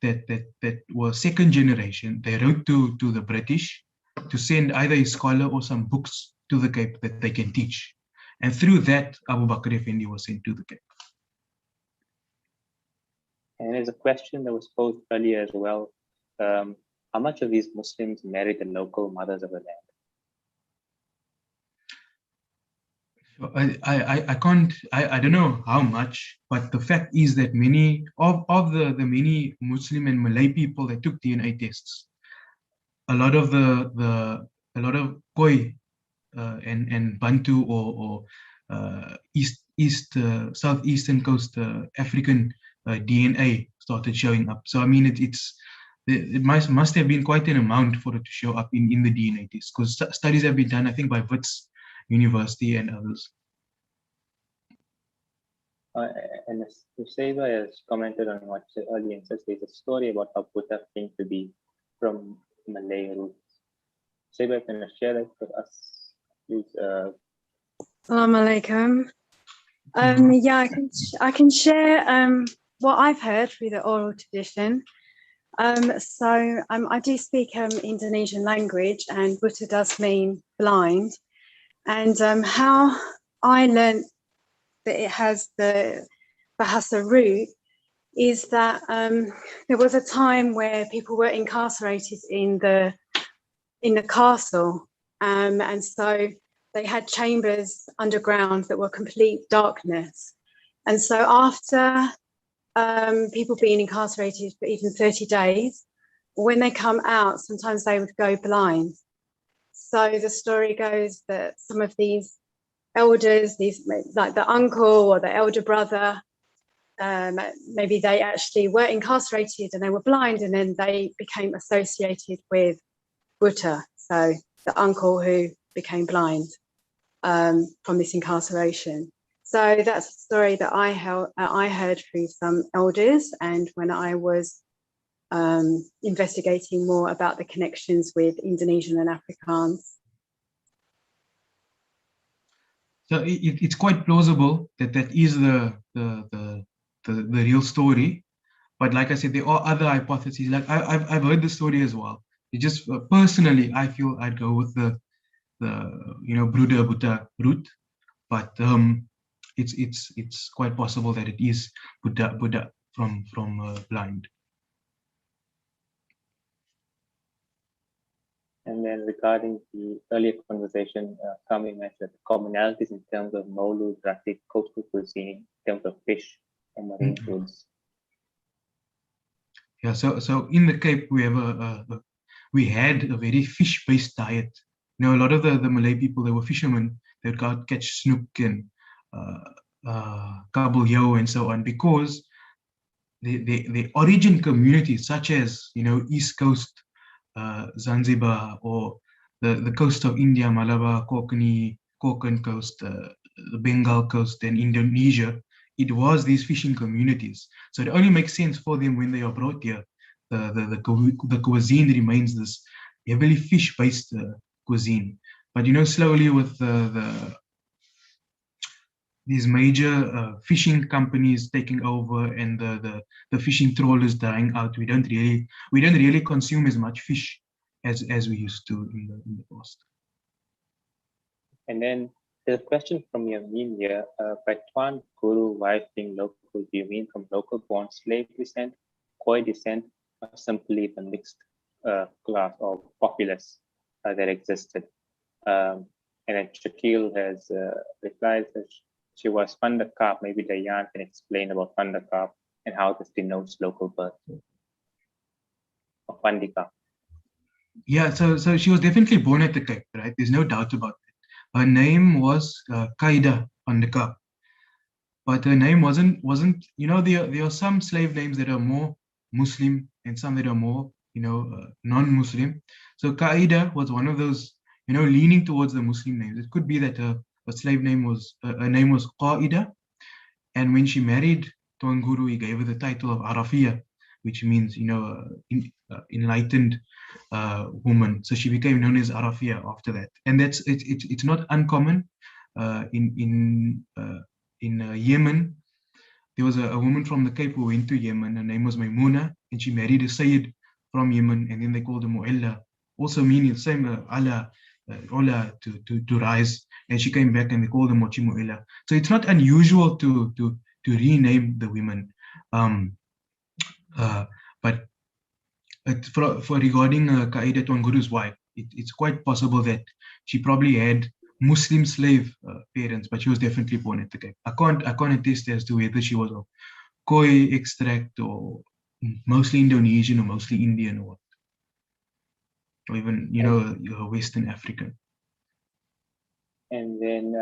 that were second generation, they wrote to the British to send either a scholar or some books to the Cape that they can teach. And through that, Abu Bakr Effendi was sent to the Cape. And there's a question that was posed earlier as well. How much of these Muslims married the local mothers of the land? I don't know how much, but the fact is that many of the many Muslim and Malay people that took DNA tests, a lot of Khoi and Bantu or southeastern coast African DNA started showing up. So I mean, it must have been quite an amount for it to show up in the DNA test, because studies have been done, I think, by Wits University and others. And Nusayba has commented on what you said earlier and says there's a story about how Buddha came to be from Malay roots. Nusayba, can you share that with us, please? Assalamu alaikum. Yeah, I can share what I've heard through the oral tradition. I do speak Indonesian language, and Buddha does mean blind. And how I learned that it has the Bahasa root is that there was a time where people were incarcerated in the castle, and so they had chambers underground that were complete darkness. And so after people being incarcerated for even 30 days, when they come out, sometimes they would go blind. So the story goes that some of these elders, like the uncle or the elder brother, maybe they actually were incarcerated and they were blind, and then they became associated with Buddha, so the uncle who became blind from this incarceration. So that's a story that I heard through some elders, and when I was investigating more about the connections with Indonesian and Afrikaans. So it's quite plausible that is the real story, but like I said, there are other hypotheses. Like I've heard the story as well. It just personally, I feel I'd go with the Bruder Buddha route, but it's quite possible that it is Buddha from blind. And then regarding the earlier conversation, Kami mentioned the commonalities in terms of Molu, Ratik, coastal cuisine, in terms of fish and marine foods. Yeah, so in the Cape we have we had a very fish-based diet. A lot of the Malay people, they were fishermen. They would catch snook and kabeljau and so on, because the origin communities such as East Coast, Zanzibar, or the coast of India, Malabar, Konkan coast, the Bengal coast, and Indonesia, it was these fishing communities. So it only makes sense for them when they are brought here. The cuisine remains this heavily fish-based cuisine. But slowly with these major fishing companies taking over and the fishing trawlers dying out, we don't really consume as much fish as we used to in the past. And then there's a question from Yamin here. By Tuan Guru, wife being local, do you mean from local born slave descent, Khoi descent, or simply the mixed class or populace that existed? And then Shakil has replied that she was Pandakap. Maybe Dayan can explain about Pandakap and how this denotes local birth. Or Pandika. Yeah, so she was definitely born at the Cape, right? There's no doubt about it. Her name was Qaida on the Cape, but her name wasn't. You know, there are some slave names that are more Muslim and some that are more, non-Muslim. So Qaida was one of those, leaning towards the Muslim names. It could be that her slave name was her name was Qaida, and when she married Tuan Guru, he gave her the title of Arafiya, which means, enlightened woman. So she became known as Arafiya after that. And it's not uncommon. In Yemen, there was a woman from the Cape who went to Yemen. Her name was Maimuna, and she married a Sayyid from Yemen, and then they called her Mu'alla, also meaning the same Allah, Ola, to rise. And she came back and they called her Mochi Mu'alla. So it's not unusual to rename the women. But for regarding Qaida Tuan Guru's wife, it's quite possible that she probably had Muslim slave parents, but she was definitely born at the Cape. I can't attest as to whether she was of Khoi extract or mostly Indonesian or mostly Indian or even Western African. And then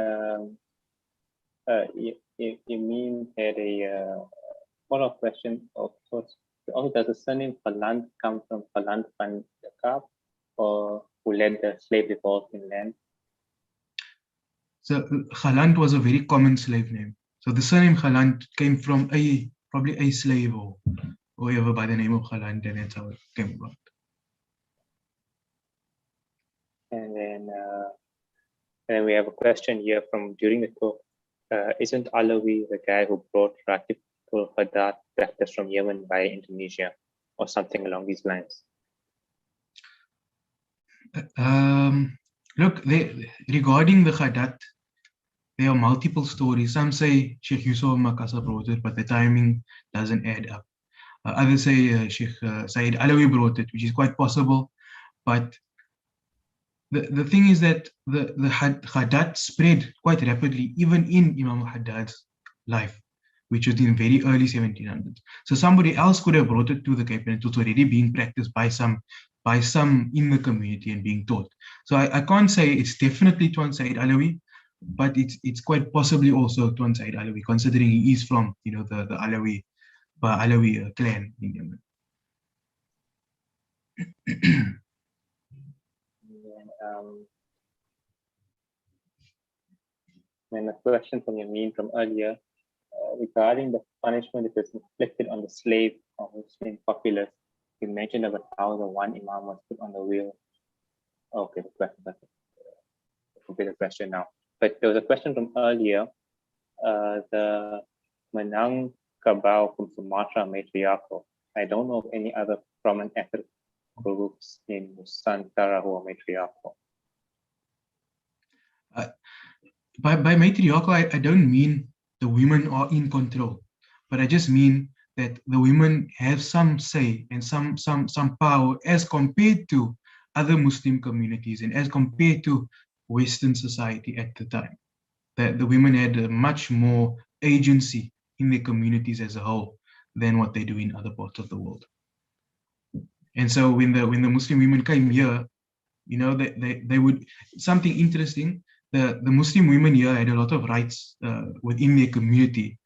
Yamin had a follow-up question of sorts. Also, does the surname Faland come from Faland van der Kaap, or who led the slave revolt in land? So Khaland was a very common slave name. So the surname Khaland came from probably a slave or whoever by the name of Khaland, and that's how it came about. And then we have a question here from during the talk. Isn't Alawi the guy who brought Rakib Haddad practice from Yemen via Indonesia, or something along these lines? Look, regarding the Haddad, there are multiple stories. Some say Sheikh Yusuf Makassar brought it, but the timing doesn't add up. Others say Sheikh Said Alawi brought it, which is quite possible. But the thing is that the Haddad spread quite rapidly, even in Imam Haddad's life, which was in very early 1700s. So somebody else could have brought it to the Cape, and it was already being practiced by some in the community and being taught. So I can't say it's definitely Tuan Said Alawi, but it's quite possibly also Tuan Said Alawi, considering he is from the Alawi clan in Yemen. And a question from Yamin from earlier regarding the punishment that is inflicted on the slave or Muslim populace. You mentioned about how the one Imam was put on the wheel. Okay, the question. Will be the question now. But there was a question from earlier. The Menang Kabau from Sumatra matriarchal. I don't know of any other prominent ethnic groups in Nusantara who are matriarchal. By matriarchal, I don't mean the women are in control, but I just mean that the women have some say and some power as compared to other Muslim communities and as compared to Western society at the time. That the women had much more agency in their communities as a whole than what they do in other parts of the world. And so when the Muslim women came here, they would, something interesting, the Muslim women here had a lot of rights within their community.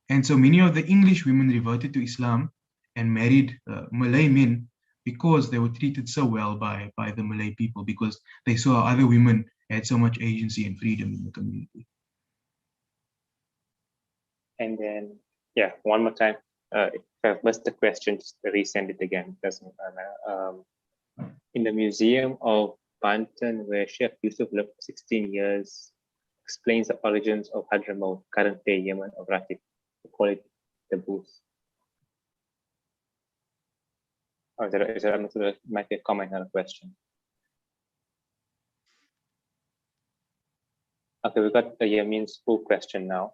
And so many of the English women reverted to Islam and married Malay men because they were treated so well by the Malay people, because they saw other women had so much agency and freedom in the community. And then, yeah, one more time. If I've missed the question, just resend it again. Doesn't matter. In the Museum of Banten, where Sheikh Yusuf lived for 16 years, explains the origins of Hadramaut, current day Yemen of Rakib. We call it the booth. Or might be a comment, not a question. Okay, we got Yamin's full question now.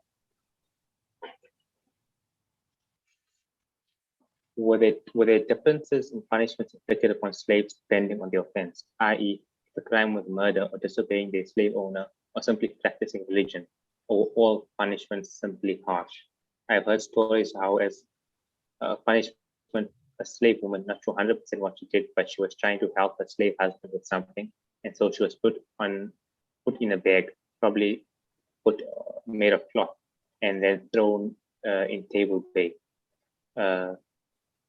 Were there differences in punishments inflicted upon slaves depending on the offense, i.e., the crime was murder or disobeying their slave owner or simply practicing religion, or all punishments simply harsh? I've heard stories how as punishment, a slave woman, not sure 100% what she did, but she was trying to help her slave husband with something, and so she was put in a bag, probably made of cloth, and then thrown in Table Bay.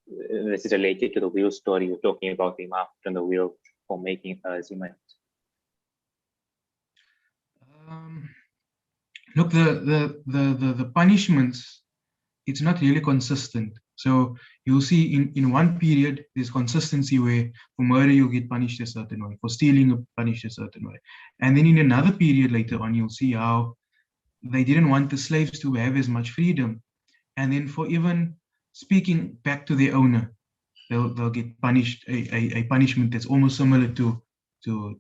This is related to the wheel story you're talking about, the Imam on the wheel for making zimat. Look, the punishments, it's not really consistent. So you'll see in one period, there's consistency where for murder, you'll get punished a certain way, for stealing, you're punished a certain way. And then in another period later on, you'll see how they didn't want the slaves to have as much freedom. And then for even speaking back to their owner, they'll get punished, a punishment that's almost similar to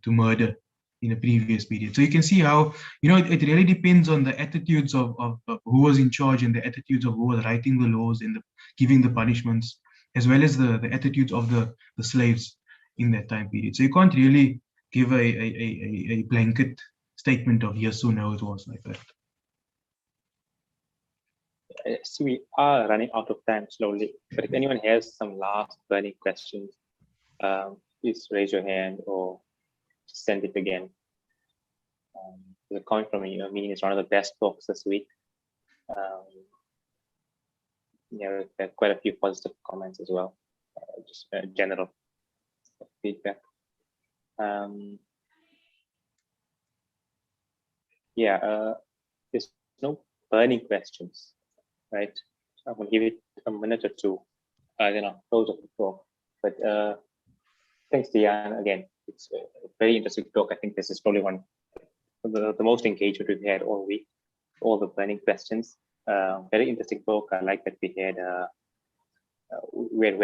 murder in a previous period. So you can see how, it really depends on the attitudes of who was in charge and the attitudes of who was writing the laws and giving the punishments, as well as the attitudes of the slaves in that time period. So you can't really give a blanket statement of yes or no, it was like that. So we are running out of time slowly, but if anyone has some last burning questions, please raise your hand or send it again. The comment from you, I mean, it's one of the best talks this week. Yeah, there are quite a few positive comments as well, just general feedback. Yeah, there's no burning questions, right? I'm gonna give it a minute or two, then I'll close off the talk. But thanks, Diane. Again, it's a very interesting talk. I think this is probably one of the most engagement we've had all week. All the burning questions. Very interesting talk. I like that we had we're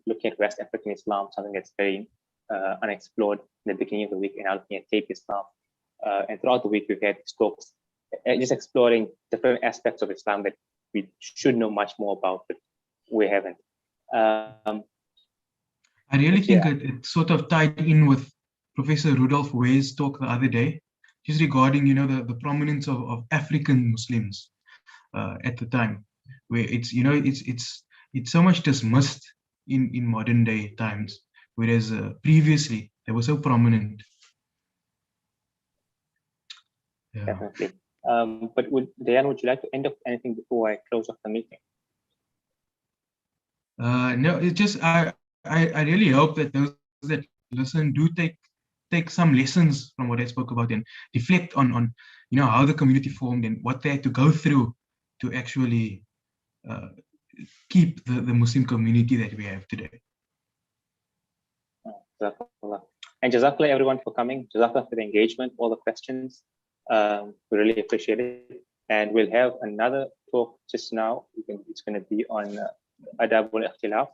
looking at West African Islam, something that's very unexplored in the beginning of the week, and now looking at Cape Islam. And throughout the week, we've had talks just exploring different aspects of Islam that we should know much more about, but we haven't. I really think it sort of tied in with Professor Rudolf Way's talk the other day, just regarding, the prominence of African Muslims at the time, where it's so much dismissed in modern day times, whereas previously they were so prominent. Yeah. Definitely. But Diane, would you like to end up anything before I close off the meeting? No, it's just I really hope that those that listen do take some lessons from what I spoke about and reflect on how the community formed and what they had to go through to actually keep the Muslim community that we have today. And Jazakallah everyone for coming. Jazakallah for the engagement, all the questions. We really appreciate it. And we'll have another talk just now. It's going to be on Adab al-Ikhtilaf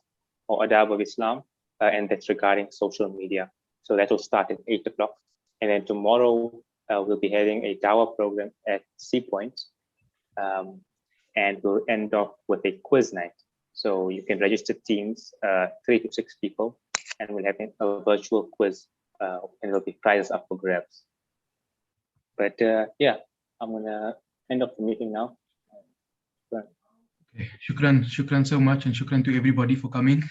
or Adab of Islam, and that's regarding social media. So that will start at 8 o'clock. And then tomorrow, we'll be having a Dawah program at Sea Point. And we'll end off with a quiz night. So you can register teams, 3 to 6 people, and we'll have a virtual quiz, and there'll be prizes up for grabs. But yeah, I'm gonna end off the meeting now. Okay. Shukran so much, and shukran to everybody for coming.